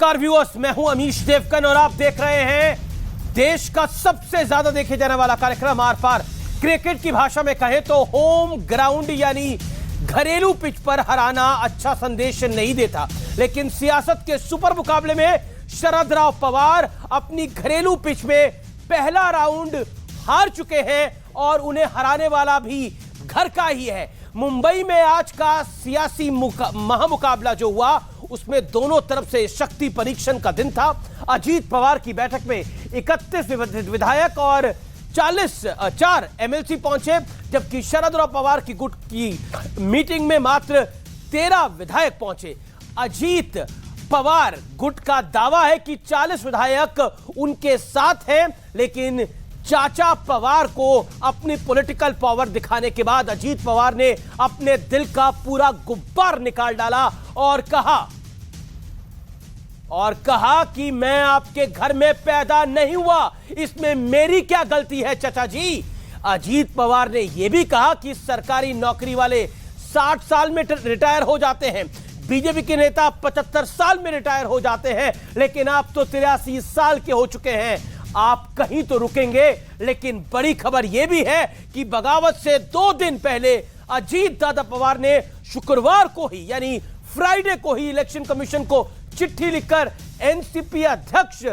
नमस्कार व्यूअर्स, मैं हूं अमीश देवगन और आप देख रहे हैं देश का सबसे ज्यादा देखे जाने वाला कार्यक्रम आर पार। क्रिकेट की भाषा में कहें तो होम ग्राउंड यानी घरेलू पिच पर हराना अच्छा संदेश नहीं देता, लेकिन सियासत के सुपर मुकाबले में शरद राव पवार अपनी घरेलू पिच में पहला राउंड हार चुके हैं और उन्हें हराने वाला भी घर का ही है। मुंबई में आज का सियासी महामुकाबला जो हुआ उसमें दोनों तरफ से शक्ति परीक्षण का दिन था। अजीत पवार की बैठक में 31 विधायक और 4 एमएलसी पहुंचे, जबकि शरद राव पवार की गुट की मीटिंग में मात्र 13 विधायक पहुंचे। अजीत पवार गुट का दावा है कि 40 विधायक उनके साथ हैं, लेकिन चाचा पवार को अपनी पॉलिटिकल पावर दिखाने के बाद अजीत पवार ने अपने दिल का पूरा गुब्बार निकाल डाला और कहा कि मैं आपके घर में पैदा नहीं हुआ, इसमें मेरी क्या गलती है चाचा जी। अजीत पवार ने यह भी कहा कि सरकारी नौकरी वाले 60 साल में रिटायर हो जाते हैं, बीजेपी के नेता 75 साल में रिटायर हो जाते हैं, लेकिन आप तो 83 साल के हो चुके हैं। आप कहीं तो रुकेंगे। लेकिन बड़ी खबर यह भी है कि बगावत से 2 दिन पहले अजीत दादा पवार ने शुक्रवार को ही यानी फ्राइडे को ही इलेक्शन कमीशन को चिट्ठी लिखकर एनसीपी अध्यक्ष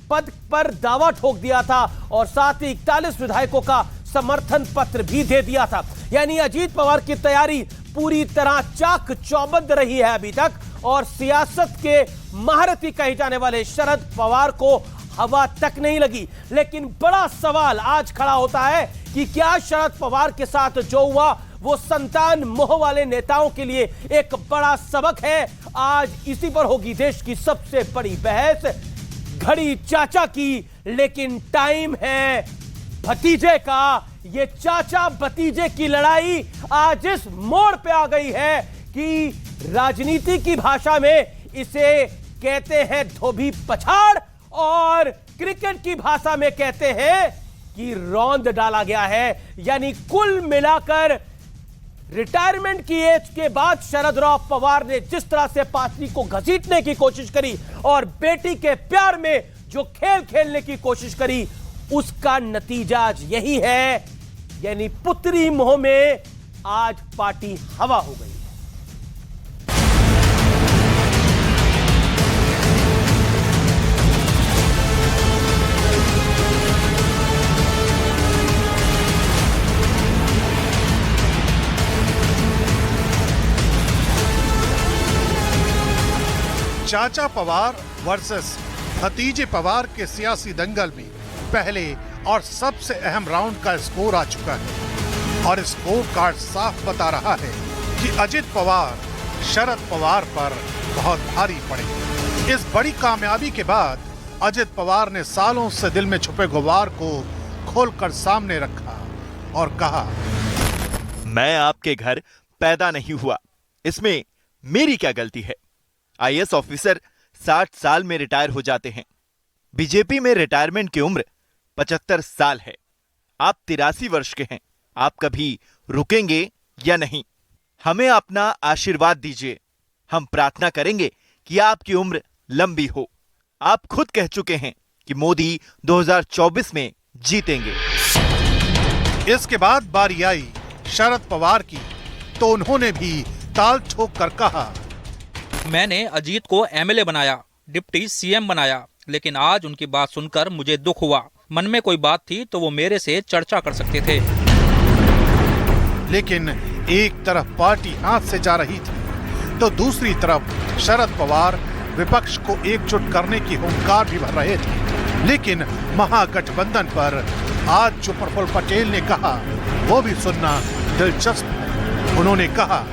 पद पर दावा ठोक दिया था और साथ ही 41 विधायकों का समर्थन पत्र भी दे दिया था। यानी अजीत पवार की तैयारी पूरी तरह चाक चौबंद रही है अभी तक, और सियासत के महारथी कहे जाने वाले शरद पवार को हवा तक नहीं लगी। लेकिन बड़ा सवाल आज खड़ा होता है कि क्या शरद पवार के साथ जो हुआ वो संतान मोह वाले नेताओं के लिए एक बड़ा सबक है। आज इसी पर होगी देश की सबसे बड़ी बहस। घड़ी चाचा की, लेकिन टाइम है भतीजे का। ये चाचा भतीजे की लड़ाई आज इस मोड़ पे आ गई है कि राजनीति की भाषा में इसे कहते हैं धोबी पछाड़, और क्रिकेट की भाषा में कहते हैं कि रौंद डाला गया है। यानी कुल मिलाकर रिटायरमेंट की एज के बाद शरद राव पवार ने जिस तरह से पार्टी को घसीटने की कोशिश करी और बेटी के प्यार में जो खेल खेलने की कोशिश करी, उसका नतीजा आज यही है। यानी पुत्री मोह में आज पार्टी हवा हो गई। चाचा पवार वर्सेस भतीजे पवार के सियासी दंगल में पहले और सबसे अहम राउंड का स्कोर आ चुका है और स्कोर कार्ड साफ बता रहा है कि अजित पवार शरद पवार पर बहुत भारी पड़े। इस बड़ी कामयाबी के बाद अजित पवार ने सालों से दिल में छुपे गुबार को खोलकर सामने रखा और कहा, मैं आपके घर पैदा नहीं हुआ, इसमें मेरी क्या गलती है। आईएएस ऑफिसर 60 साल में रिटायर हो जाते हैं। बीजेपी में रिटायरमेंट की उम्र 75 साल है। आप 83 वर्ष के हैं। आप कभी रुकेंगे या नहीं? हमें अपना आशीर्वाद दीजिए। हम प्रार्थना करेंगे कि आपकी उम्र लंबी हो। आप खुद कह चुके हैं कि मोदी 2024 में जीतेंगे। इसके बाद बारी आई शरद पवार की, तो उन्होंने भी ताल ठोक कर कहा, मैंने अजीत को एमएलए बनाया, डिप्टी सीएम बनाया, लेकिन आज उनकी बात सुनकर मुझे दुख हुआ। मन में कोई बात थी तो वो मेरे से चर्चा कर सकते थे। लेकिन एक तरफ पार्टी हाथ से जा रही थी तो दूसरी तरफ शरद पवार विपक्ष को एकजुट करने की हुंकार भी भर रहे थे। लेकिन महागठबंधन पर आज जो प्रफुल्ल पटेल ने कहा वो भी सुनना दिलचस्प है। उन्होंने कहा,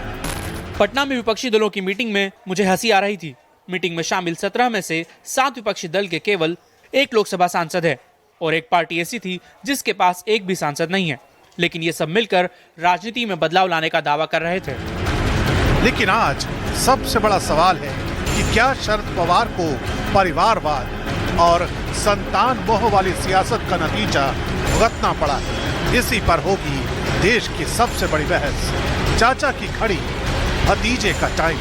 पटना में विपक्षी दलों की मीटिंग में मुझे हंसी आ रही थी। मीटिंग में शामिल 17 में से 7 विपक्षी दल के केवल 1 लोकसभा सांसद है और एक पार्टी ऐसी थी जिसके पास एक भी सांसद नहीं है, लेकिन ये सब मिलकर राजनीति में बदलाव लाने का दावा कर रहे थे। लेकिन आज सबसे बड़ा सवाल है कि क्या शरद पवार को परिवारवाद और संतान मोह वाली सियासत का नतीजा भुगतना पड़ा है। इसी पर होगी देश की सबसे बड़ी बहस। चाचा की घड़ी, भतीजे का टाइम।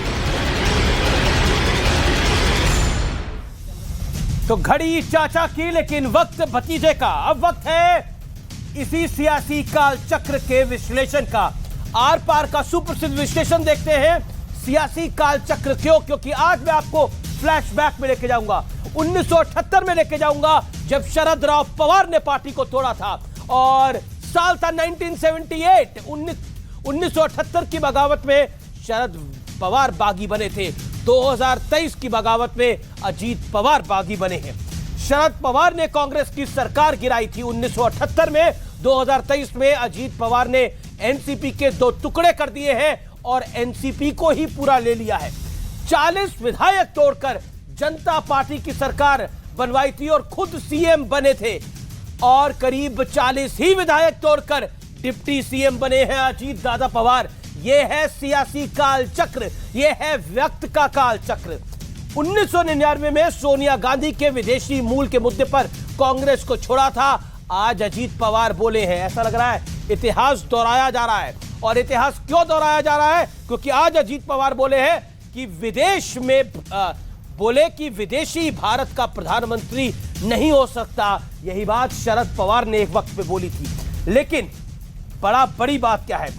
तो घड़ी चाचा की, लेकिन वक्त भतीजे का। अब वक्त है इसी सियासी काल चक्र के विश्लेषण का। आर पार का सुप्रसिद्ध विश्लेषण देखते हैं। सियासी काल चक्र क्यों? क्योंकि आज मैं आपको फ्लैशबैक में लेके जाऊंगा, 1978 में लेके जाऊंगा, जब शरद राव पवार ने पार्टी को तोड़ा था। और साल था 1978। 1978 की बगावत में शरद पवार बागी बने थे। 2023 की बगावत में अजीत पवार बागी बने हैं। शरद पवार ने कांग्रेस की सरकार गिराई थी 1978 में। 2023 में अजीत पवार ने एनसीपी के 2 टुकड़े कर दिए हैं और एनसीपी को ही पूरा ले लिया है। 40 विधायक तोड़कर जनता पार्टी की सरकार बनवाई थी और खुद सीएम बने थे। और करीब 40 ही विधायक तोड़कर डिप्टी सीएम बने हैं अजीत दादा पवार। यह है सियासी काल चक्र, यह है व्यक्त का काल चक्र। 1999 में सोनिया गांधी के विदेशी मूल के मुद्दे पर कांग्रेस को छोड़ा था। आज अजीत पवार बोले हैं। ऐसा लग रहा है इतिहास दोहराया जा रहा है। और इतिहास क्यों दोहराया जा रहा है? क्योंकि आज अजीत पवार बोले हैं कि विदेश में बोले कि विदेशी भारत का प्रधानमंत्री नहीं हो सकता। यही बात शरद पवार ने एक वक्त पे बोली थी। लेकिन बड़ी बात क्या है?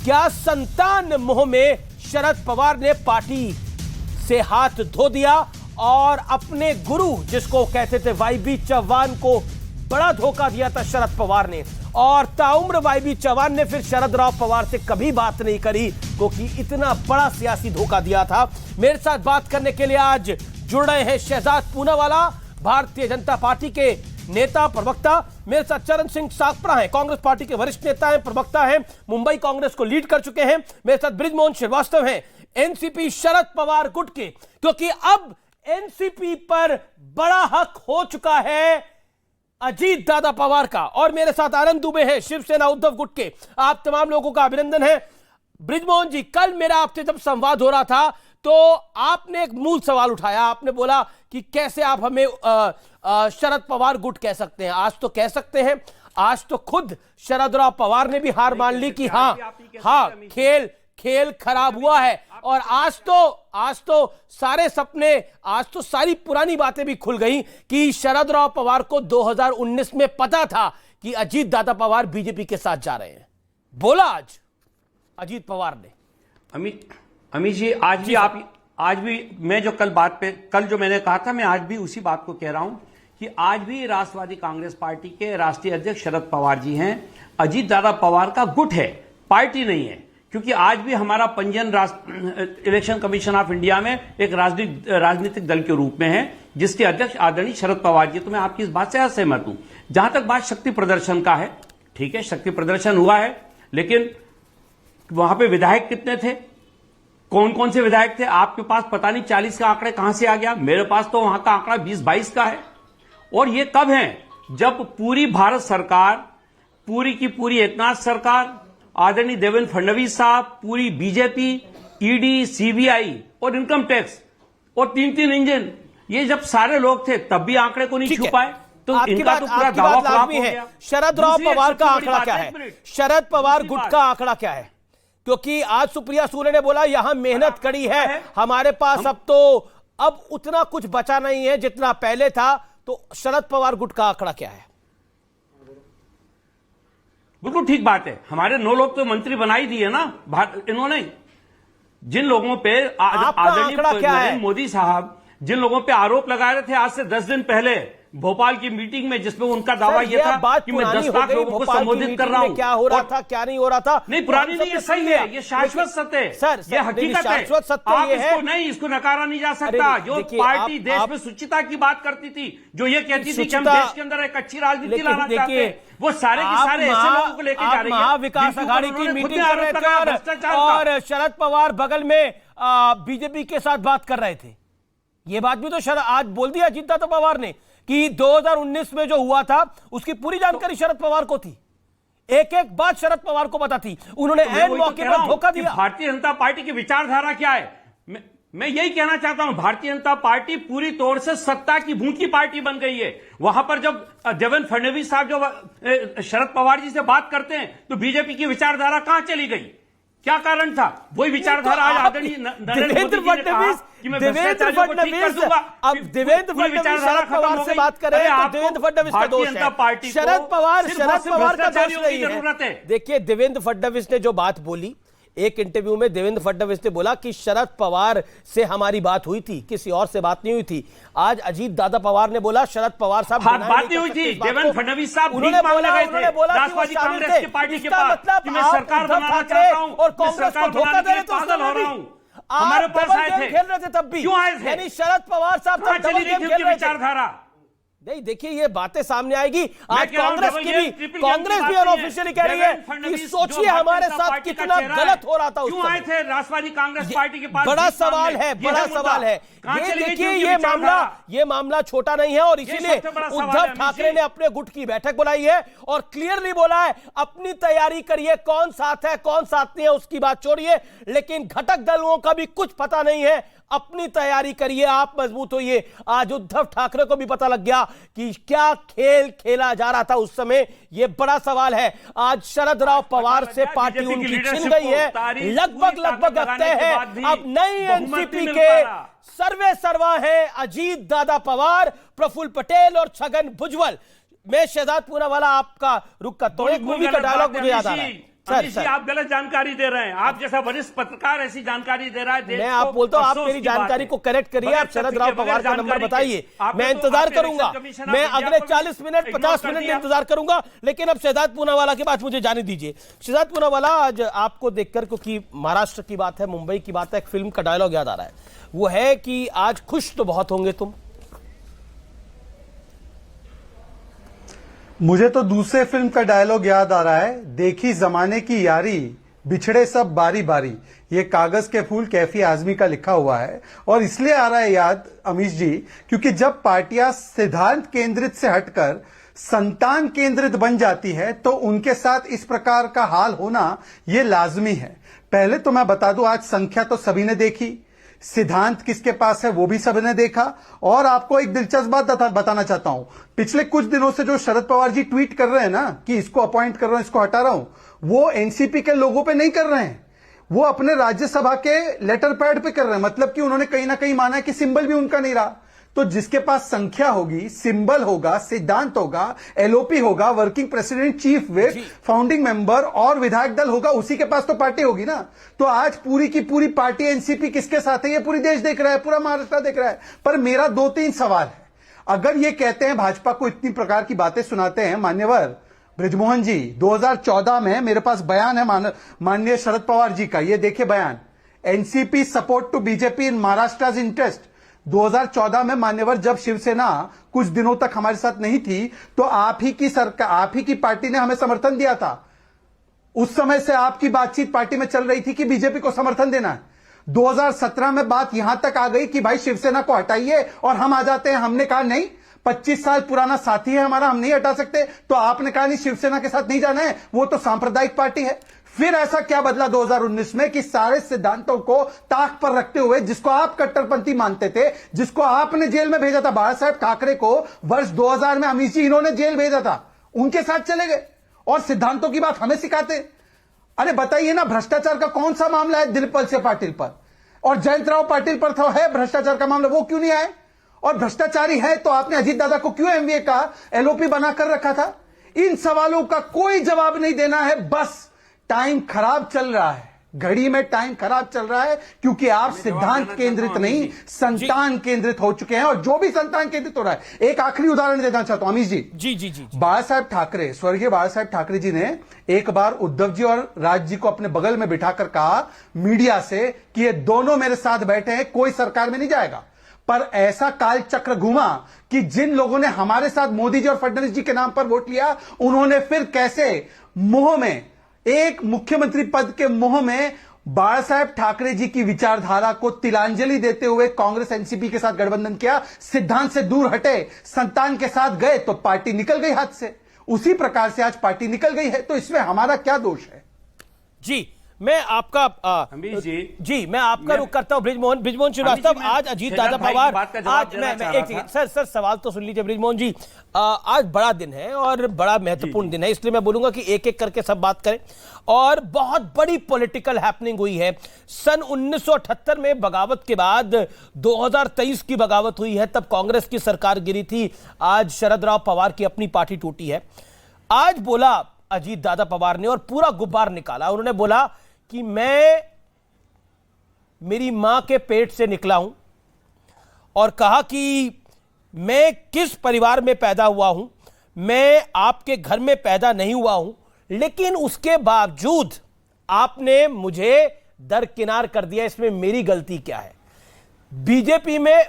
क्या संतान मोह में शरद पवार ने पार्टी से हाथ धो दिया और अपने गुरु, जिसको कहते थे वाईबी चौहान, को बड़ा धोखा दिया था शरद पवार ने। और ताउम्र वाईबी चौहान ने फिर शरद राव पवार से कभी बात नहीं करी, क्योंकि इतना बड़ा सियासी धोखा दिया था। मेरे साथ बात करने के लिए आज जुड़ रहे हैं शहजाद पूनावाला, भारतीय जनता पार्टी के नेता प्रवक्ता। मेरे साथ चरण सिंह साकपरा हैं, कांग्रेस पार्टी के वरिष्ठ नेता हैं, प्रवक्ता हैं, मुंबई कांग्रेस को लीड कर चुके हैं। मेरे साथ बृजमोहन श्रीवास्तव हैं, एनसीपी शरद पवार गुट के, क्योंकि अब एनसीपी पर बड़ा हक हो चुका है अजीत दादा पवार का। और मेरे साथ आनंद दुबे हैं, शिवसेना उद्धव गुट के। आप तमाम लोगों का अभिनंदन है। बृजमोहन जी, कल मेरा आपसे जब संवाद हो रहा था तो आपने एक मूल सवाल उठाया। आपने बोला कि कैसे आप हमें शरद पवार गुट कह सकते हैं। आज तो कह सकते हैं, आज तो खुद शरद राव पवार ने भी हार मान ली कि हाँ खेल खराब हुआ है। और आज तो सारे सपने, आज तो सारी पुरानी बातें भी खुल गई कि शरद राव पवार को 2019 में पता था कि अजीत दादा पवार बीजेपी के साथ जा रहे हैं। बोला आज अजीत पवार ने। अमित जी, आज भी मैं जो कल जो मैंने कहा था, मैं आज भी उसी बात को कह रहा हूं कि आज भी राष्ट्रवादी कांग्रेस पार्टी के राष्ट्रीय अध्यक्ष शरद पवार जी हैं। अजीत दादा पवार का गुट है, पार्टी नहीं है। क्योंकि आज भी हमारा पंजीयन इलेक्शन कमीशन ऑफ इंडिया में एक राजनीतिक दल के रूप में है, जिसके अध्यक्ष आदरणीय शरद पवार जी। तो मैं आपकी इस बात से सहमत हूं। जहां तक बात शक्ति प्रदर्शन का है, ठीक है, शक्ति प्रदर्शन हुआ है, लेकिन वहां पे विधायक कितने थे, कौन कौन से विधायक थे? आपके पास पता नहीं 40 का आंकड़े कहां से आ गया। मेरे पास तो वहां का आंकड़ा 20-22 का है। और ये कब है? जब पूरी भारत सरकार, पूरी की पूरी एकनाथ सरकार, आदरणीय देवेंद्र फडणवीस साहब, पूरी बीजेपी, ईडी, सीबीआई और इनकम टैक्स और 3 इंजन, ये जब सारे लोग थे तब भी आंकड़े को नहीं छू पाए। तो इनका तो पूरा दावा खराब हो गया। शरद राव पवार का आंकड़ा क्या है? शरद पवार गुट का आंकड़ा क्या है? क्योंकि आज सुप्रिया सूले ने बोला यहां मेहनत कड़ी है हमारे पास, अब उतना कुछ बचा नहीं है जितना पहले था। तो शरद पवार गुट का आंकड़ा क्या है? बिल्कुल ठीक बात है। हमारे 9 लोग तो मंत्री बना ही दिए ना इन्होंने। जिन लोगों पे आदरणीय नरेंद्र मोदी साहब जिन लोगों पे आरोप लगा रहे थे आज से 10 दिन पहले भोपाल की मीटिंग में, जिसमें उनका दावा यह था कि मैं 10 लाख लोगों को संबोधित कर रहा हूं। क्या हो रहा था, क्या नहीं हो रहा था? नहीं, पुरानी नहीं, ये सही है, ये शाश्वत सत्य है सर, ये हकीकत है। शाश्वत सत्य आप ये है, इसको नकारा नहीं जा सकता। जो पार्टी देश में शुचिता की बात करती थी, जो ये कहती थी कि हम देश के अंदर एक अच्छी राजनीति लाना चाहते हैं, वो सारे के सारे ऐसे लोगों को लेकर जा रही है। महाविकास आघाड़ी की मीटिंग कर रहे थे और शरद पवार बगल में बीजेपी के साथ बात कर रहे थे। ये बात भी तो आज बोल दिया अजीत दादा पवार ने कि 2019 में जो हुआ था उसकी पूरी जानकारी शरद पवार को थी। एक एक बात शरद पवार को पता थी। उन्होंने ऐन मौके पर धोखा दिया। भारतीय जनता पार्टी की विचारधारा क्या है? मैं यही कहना चाहता हूं, भारतीय जनता पार्टी पूरी तौर से सत्ता की भूखी पार्टी बन गई है। वहां पर जब देवेंद्र फडणवीस साहब जो शरद पवार जी से बात करते हैं तो बीजेपी की विचारधारा कहां चली गई? क्या कारण था? वही विचारधारा आज आदरणीय देवेंद्र फडणवीस अब देवेंद्र फडणवीस शरद पवार से बात करें तो देवेंद्र फडणवीस का दोष है, शरद पवार का दोष नहीं है। देखिए, देवेंद्र फडणवीस ने जो बात बोली, एक इंटरव्यू में देवेंद्र फडणवीस ने बोला कि शरद पवार से हमारी बात हुई थी, किसी और से बात नहीं हुई थी। आज अजीत दादा पवार ने बोला शरद पवार साहब बात नहीं हुई थी, देवेंद्र फडणवीस साहब उन्होंने बोला राष्ट्रवादी कांग्रेस की पार्टी के पास कि मैं सरकार बनाना चाहता हूं और कांग्रेस को धोखा दे रहे तो पागल हो रहा हूं। हमारे पास आए थे, खेल रहे थे तब भी, क्यों आए थे? यानी शरद पवार साहब चली गई थी विचारधारा। नहीं, देखिए ये बातें सामने आएगी। आज कांग्रेस भी अनऑफिशियली कह रही है कि सोचिए हमारे साथ कितना गलत हो रहा था उस समय। आए थे राष्ट्रवादी कांग्रेस पार्टी के पास? बड़ा सवाल है, बड़ा सवाल है। ये देखिए, ये मामला छोटा नहीं है और इसीलिए उद्धव ठाकरे ने अपने गुट की बैठक बुलाई है और क्लियरली बोला है अपनी तैयारी करिए, कौन साथ है कौन साथ नहीं है उसकी बात छोड़िए, लेकिन घटक दलों का भी कुछ पता नहीं है, अपनी तैयारी करिए, आप मजबूत होइए। आज उद्धव ठाकरे को भी पता लग गया कि क्या खेल खेला जा रहा था उस समय, यह बड़ा सवाल है। आज शरद राव पवार से पार्टी उनकी छिन गई है, लगभग तय है। अब नई एनसीपी के सर्वे सर्वा है अजीत दादा पवार, प्रफुल्ल पटेल और छगन भुजबल। मैं शहजाद पूनावाला आपका रुक का तो एक मूवी का डायलॉग मुझे याद आ रहा है। सर, आप गलत जानकारी दे रहे हैं। आप जैसा वरिष्ठ पत्रकार ऐसी जानकारी दे रहा है। मैं आप बोलता हूं, आप मेरी जानकारी को करेक्ट करिए। आप शरद राव पवार का नंबर बताइए, मैं इंतजार करूंगा। मैं अगले 40 मिनट 50 मिनट इंतजार करूंगा, लेकिन अब शहजाद पूनावाला के बाद मुझे जाने दीजिए। शहजाद पूनावाला, आज आपको देखकर, क्योंकि महाराष्ट्र की बात है, मुंबई की बात है, एक फिल्म का डायलॉग याद आ रहा है, वो है कि आज खुश तो बहुत होंगे तुम। मुझे तो दूसरे फिल्म का डायलॉग याद आ रहा है, देखी जमाने की यारी बिछड़े सब बारी बारी। ये कागज के फूल कैफी आजमी का लिखा हुआ है और इसलिए आ रहा है याद अमीश जी, क्योंकि जब पार्टियां सिद्धांत केंद्रित से हटकर संतान केंद्रित बन जाती है तो उनके साथ इस प्रकार का हाल होना यह लाजमी है। पहले तो मैं बता दूं, आज संख्या तो सभी ने देखी, सिद्धांत किसके पास है वो भी सबने देखा। और आपको एक दिलचस्प बात बताना चाहता हूं, पिछले कुछ दिनों से जो शरद पवार जी ट्वीट कर रहे हैं ना कि इसको अपॉइंट कर रहा हूं, इसको हटा रहा हूं, वो एनसीपी के लोगों पे नहीं कर रहे हैं, वो अपने राज्यसभा के लेटर पैड पे कर रहे हैं। मतलब कि उन्होंने कहीं ना कहीं माना है कि सिंबल भी उनका नहीं रहा। तो जिसके पास संख्या होगी, सिंबल होगा, सिद्धांत होगा, एलओपी होगा, working president, chief whip, founding member और विधायक दल होगा, उसी के पास तो पार्टी होगी ना। तो आज पूरी की पूरी पार्टी एनसीपी किसके साथ है ये पूरी देश देख रहा है, पूरा महाराष्ट्र देख रहा है। पर मेरा 2-3 सवाल है। अगर ये कहते हैं भाजपा को इतनी प्रकार की बातें सुनाते हैं मान्यवर बृजमोहन जी, 2014 में मेरे पास बयान है माननीय शरद पवार जी का, ये देखिए बयान, NCP support to BJP in Maharashtra interest. 2014 में मान्यवर जब शिवसेना कुछ दिनों तक हमारे साथ नहीं थी तो आप ही की सरकार, आप ही की पार्टी ने हमें समर्थन दिया था। उस समय से आपकी बातचीत पार्टी में चल रही थी कि बीजेपी को समर्थन देना है। 2017 में बात यहां तक आ गई कि भाई शिवसेना को हटाइए और हम आ जाते हैं। हमने कहा नहीं, 25 साल पुराना साथी है हमारा, हम नहीं हटा सकते। तो आपने कहा नहीं, शिवसेना के साथ नहीं जाना है, वो तो सांप्रदायिक पार्टी है। फिर ऐसा क्या बदला 2019 में कि सारे सिद्धांतों को ताक पर रखते हुए, जिसको आप कट्टरपंथी मानते थे, जिसको आपने जेल में भेजा था, बाला साहेब ठाकरे को वर्ष 2000 में अमीश जी इन्होंने जेल भेजा था, उनके साथ चले गए और सिद्धांतों की बात हमें सिखाते। अरे बताइए ना, भ्रष्टाचार का कौन सा मामला है दिलीप से पाटिल पर और जयंतराव पाटिल पर था, है भ्रष्टाचार का मामला, वो क्यों नहीं आए? और भ्रष्टाचारी है तो आपने अजीत दादा को क्यों एमवीए का एलओपी बनाकर रखा था? इन सवालों का कोई जवाब नहीं देना है। बस टाइम खराब चल रहा है, घड़ी में टाइम खराब चल रहा है, क्योंकि आप सिद्धांत केंद्रित नहीं, संतान केंद्रित हो चुके हैं। और जो भी संतान केंद्रित हो रहा है, एक आखिरी उदाहरण देना चाहता हूं अमीश जी। जी। बाला साहेब ठाकरे, स्वर्गीय बाला साहेब ठाकरे जी ने एक बार उद्धव जी और राज जी को अपने बगल में बिठाकर कहा मीडिया से कि ये दोनों मेरे साथ बैठे हैं, कोई सरकार में नहीं जाएगा। पर ऐसा काल चक्र घूमा कि जिन लोगों ने हमारे साथ मोदी जी और फडणवीस जी के नाम पर वोट लिया, उन्होंने फिर कैसे मोह में, एक मुख्यमंत्री पद के मोह में बाला साहेब ठाकरे जी की विचारधारा को तिलांजलि देते हुए कांग्रेस एनसीपी के साथ गठबंधन किया, सिद्धांत से दूर हटे, संतान के साथ गए तो पार्टी निकल गई हाथ से। उसी प्रकार से आज पार्टी निकल गई है, तो इसमें हमारा क्या दोष है? जी, मैं आपका अमीश जी मैं आपका रुख करता हूं बृजमोहन श्रीवास्तव। आज अजीत दादा पवार, आज मैं एक सेकंड सर सवाल तो सुन लीजिए बृजमोहन जी। आज बड़ा दिन है और बड़ा महत्वपूर्ण दिन है, इसलिए मैं बोलूंगा कि एक एक करके सब बात करें। और बहुत बड़ी पॉलिटिकल हैपनिंग हुई है। सन 1978 में बगावत के बाद 2023 की बगावत हुई है, तब कांग्रेस की सरकार गिरी थी। आज शरद राव पवार की अपनी पार्टी टूटी है। आज बोला अजीत दादा पवार ने और पूरा गुब्बार निकाला। उन्होंने बोला कि मैं मेरी मां के पेट से निकला हूं और कहा कि मैं किस परिवार में पैदा हुआ हूं, मैं आपके घर में पैदा नहीं हुआ हूं, लेकिन उसके बावजूद आपने मुझे दरकिनार कर दिया, इसमें मेरी गलती क्या है। बीजेपी में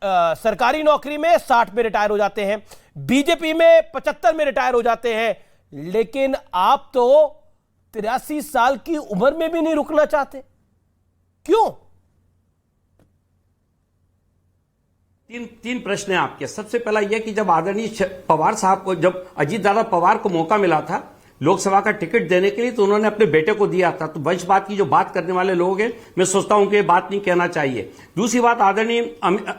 सरकारी नौकरी में 60 में रिटायर हो जाते हैं, बीजेपी में 75 में रिटायर हो जाते हैं, लेकिन आप तो 83 साल की उम्र में भी नहीं रुकना चाहते, क्यों? तीन प्रश्न हैं आपके। सबसे पहला यह कि जब आदरणीय पवार साहब को, जब अजीत दादा पवार को मौका मिला था लोकसभा का टिकट देने के लिए, तो उन्होंने अपने बेटे को दिया था। तो वंशवाद की जो बात करने वाले लोग हैं, मैं सोचता हूं कि ये बात नहीं कहना चाहिए। दूसरी बात, आदरणीय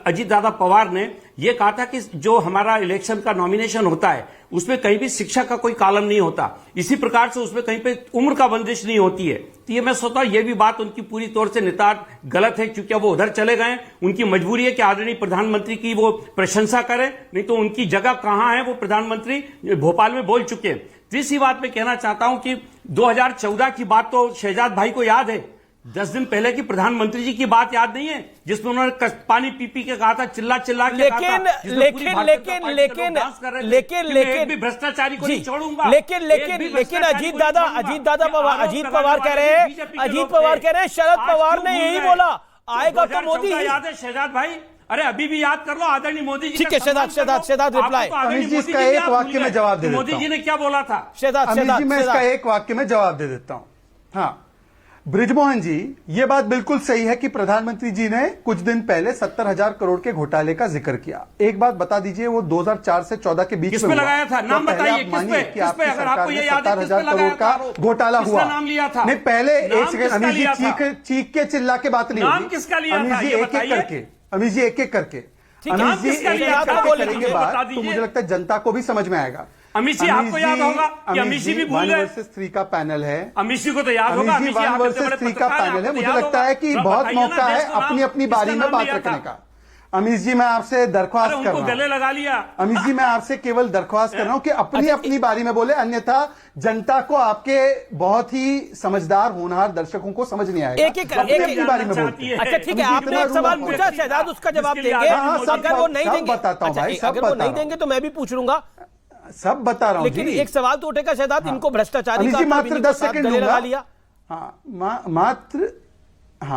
अजीत दादा पवार ने यह कहा था कि जो हमारा इलेक्शन का नॉमिनेशन होता है उसमें कहीं भी शिक्षा का कोई कॉलम नहीं होता, इसी प्रकार से उसमें कहीं पे उम्र का बंदिश नहीं होती है। तो ये मैं सोचता हूं ये भी बात उनकी पूरी तौर से नितांत गलत है, क्योंकि वो उधर चले गए। उनकी मजबूरी है कि आदरणीय प्रधानमंत्री की वो प्रशंसा करें, नहीं तो उनकी जगह कहां है, वो प्रधानमंत्री भोपाल में बोल चुके हैं। तीसरी बात मैं कहना चाहता हूं कि 2014 की बात तो शहजाद भाई को याद है, 10 दिन पहले की प्रधानमंत्री जी की बात याद नहीं है, जिसमें उन्होंने पानी पी पी के कहा था, चिल्ला चिल्ला के कहा था, लेकिन भ्रष्टाचारी को नहीं छोड़ूंगा। लेकिन अजीत पवार कह रहे हैं शरद पवार ने यही बोला, आएगा तो मोदी। याद है शहजाद भाई? अरे अभी भी याद कर लो, आदरणीय मोदी जी। ठीक है शहजाद रिप्लाई। अमीश जी इसका एक वाक्य में जवाब दे देता हूं। मोदी जी ने क्या बोला था? अमीश जी मैं इसका एक वाक्य में जवाब दे देता हूं। हाँ, बृजमोहन जी, ये बात बिल्कुल सही है कि प्रधानमंत्री जी ने कुछ दिन पहले 70,000 करोड़ के घोटाले का जिक्र किया। एक बात बता दीजिए, वो 2004 से 14 के बीच में लगाया था? नाम बताइए कि आपकी सरकार में 70,000 करोड़ का घोटाला हुआ। नाम लिया था? नहीं, पहले एक सेकंड अमीश जी, चीख के चिल्ला के बात नहीं होगी। किसका लिया था? अमीश जी एक एक करके अमीश जी एक करेंगे बात, तो मुझे लगता है जनता को भी समझ में आएगा। अमीश जी आपको याद होगा कि अमीश जी भी भूल गए। 1 वर्सेस 3 का पैनल है। अमीश जी को तो याद होगा। अमीश जी 1 वर्सेस 3 का पैनल है। मुझे लगता है कि बहुत मौका है अपनी अपनी बारी में बात रखने का। अमीश जी मैं आपसे दरख्वास्त कर रहा हूं, गले लगा लिया। अमीश जी मैं आपसे केवल दरख्वास्त कर रहा हूं कि अपनी अपनी बारी में बोले, अन्यथा जनता को आपके बहुत ही समझदार होनहार दर्शकों को समझ नहीं आएगा। एक अपनी बारी में बोलते हैं। अच्छा ठीक है, आपने एक सवाल पूछा शहजाद, उसका जवाब देंगे। अगर वो नहीं देंगे, बताता हूं भाई, अगर वो नहीं देंगे तो मैं भी पूछ लूंगा, सब बता रहा हूं। लेकिन एक सवाल तो उठेगा शहजाद, इनको भ्रष्टाचारी का मात्र 10 सेकंड लूंगा। लिया।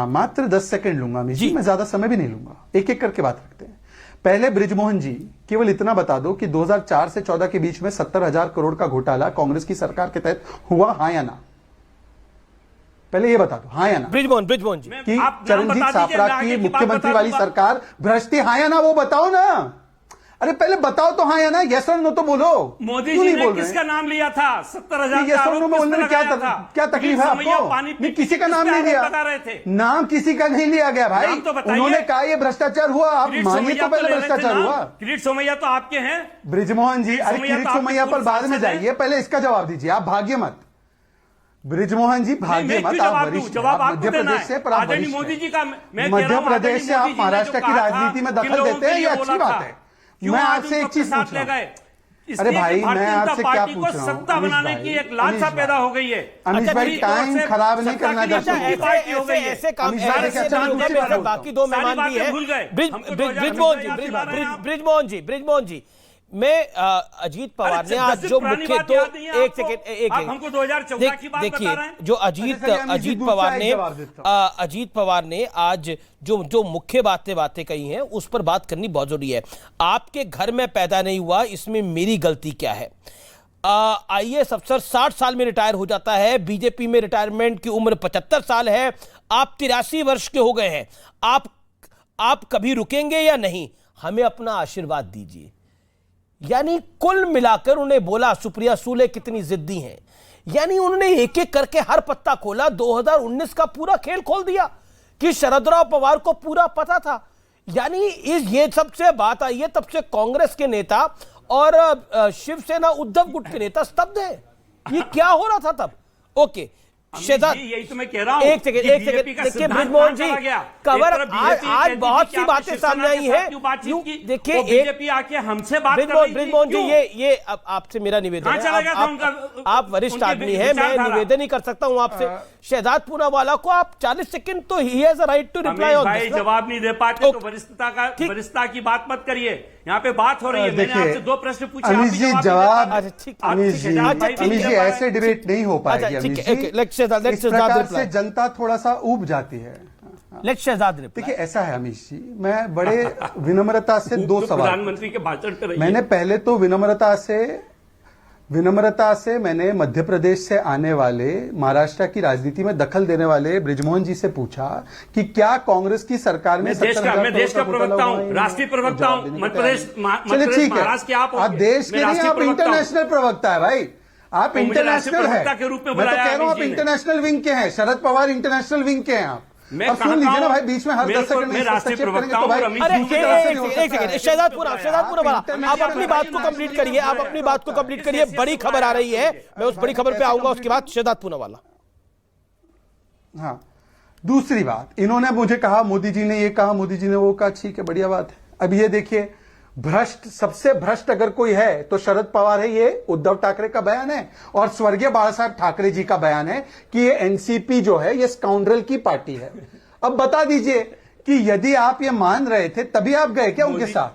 मात्र 10 सेकंड लूंगा अमीश जी, मैं ज्यादा समय भी नहीं लूंगा। एक एक करके बात रखते हैं। पहले बृजमोहन जी, केवल इतना बता दो कि 2004 से 14 के बीच में 70,000 करोड़ का घोटाला कांग्रेस की सरकार के तहत हुआ, हाँ या ना? पहले ये बता दो, हाँ या ना? बृजमोहन जी कि चरणजीत साफरा की मुख्यमंत्री वाली सरकार भ्रष्ट थी, हाँ या ना? वो बताओ ना। अरे पहले बताओ तो, हाँ या ना? यस और नो तो बोलो। मोदी जी ने किसका नाम लिया था? 70,000 यस और नो में बोलने में क्या तकलीफ है आपको? नहीं, किसी का नाम नहीं लिया, नाम किसी का नहीं लिया गया भाई। उन्होंने कहा ये भ्रष्टाचार हुआ, आप मानिए तो पहले भ्रष्टाचार हुआ। किरीट सोमैया तो आपके हैं बृजमोहन जी। अरे किरीट सोमैया पर बाद में जाइए, पहले इसका जवाब दीजिए। आप भाग्य मत बृजमोहन जी, भाग्य मत। आप वरिष्ठ मध्य प्रदेश से, पर आप मोदी जी का मध्य प्रदेश से आप महाराष्ट्र की राजनीति में दखल देते हैं, ये अच्छी बात है। मैं आपसे एक चीज पूछ रहा हूं। अरे भाई मैं आपसे क्या पूछ रहा हूं? सत्ता बनाने की एक लालसा पैदा हो गई है। अमीश भाई टाइम खराब नहीं करना ऐसे काम, बाकी दो मेहमान भी है। बृजमोहन जी, मैं अजीत पवार ने आज जो मुख्य दो, एक सेकेंड, हमको 2014 की बात बता रहे हैं। जो अजीत पवार ने आज जो मुख्य बातें कही हैं, उस पर बात करनी बहुत जरूरी है। आपके घर में पैदा नहीं हुआ, इसमें मेरी गलती क्या है? आईएएस अफसर 60 साल में रिटायर हो जाता है, बीजेपी में रिटायरमेंट की उम्र 75 साल है, आप 83 वर्ष के हो गए हैं। आप कभी रुकेंगे या नहीं? हमें अपना आशीर्वाद दीजिए। यानी कुल मिलाकर उन्हें बोला सुप्रिया सुले कितनी जिद्दी हैं, यानी उन्होंने एक एक करके हर पत्ता खोला, 2019 का पूरा खेल खोल दिया कि शरदराव पवार को पूरा पता था। यानी ये सबसे बात आई है, तब से कांग्रेस के नेता और शिवसेना उद्धव गुट के नेता स्तब्ध है। ये क्या हो रहा था तब? ओके शहजाद, यही तो मैं कह रहा हूं। एक सेकंड देखिए ब्रिजमोहन जी, कवर आज बहुत सी बातें सामने आई हैं। देखिए बीजेपी आके हमसे बात कर रही थी। ब्रिजमोहन जी, ये अब आपसे मेरा निवेदन है, आप वरिष्ठ आदमी हैं, मैं निवेदन ही कर सकता हूं आपसे। शहजाद पूनावाला को आप 40 सेकंड तो ही has a right to reply on this. जवाब नहीं दे पाते तो वरिष्ठता की बात मत करिए। यहाँ पे बात हो रही है, मैंने आपसे 2 प्रश्न पूछे, अमीश जी जवाब, अमीश जी ऐसे डिबेट नहीं हो पाएगी। अमीश जी इस प्रकार से जनता थोड़ा सा ऊब जाती है। देखिए ऐसा है अमीश जी, मैं बड़े विनम्रता से 2 सवाल, प्रधानमंत्री के भाषण पे मैंने पहले तो विनम्रता से मैंने मध्य प्रदेश से आने वाले, महाराष्ट्र की राजनीति में दखल देने वाले ब्रिजमोहन जी से पूछा कि क्या कांग्रेस की सरकार में मैं देश का प्रवक्ता हूं, राष्ट्रीय प्रवक्ता हूं, मध्य प्रदेश, चलिए ठीक है, आप देश के नहीं, आप इंटरनेशनल प्रवक्ता है भाई, आप इंटरनेशनल है के रूप में मैं तो कह रहा हूं आप इंटरनेशनल विंग के हैं, शरद पवार इंटरनेशनल विंग के हैं आप। मैं सुन लीजिए ना भाई, बीच में हर 10 सेकंड में राष्ट्रीय प्रवक्ता हूं। एक सेकंड शहजाद पूनावाला, आप अपनी बात को कंप्लीट करिए, आप अपनी बात को कंप्लीट करिए। बड़ी खबर आ रही है, मैं उस बड़ी खबर पे आऊंगा उसके बाद। शहजाद पूनावाला, हाँ दूसरी बात, इन्होंने मुझे कहा मोदी जी ने ये कहा, मोदी जी ने वो कहा, ठीक है बढ़िया बात है। अब ये देखिए, भ्रष्ट, सबसे भ्रष्ट अगर कोई है तो शरद पवार है, ये उद्धव ठाकरे का बयान है और स्वर्गीय बाला साहब ठाकरे जी का बयान है कि ये एनसीपी जो है ये स्काउंड्रल की पार्टी है। अब बता दीजिए कि यदि आप ये मान रहे थे तभी आप गए क्या उनके साथ?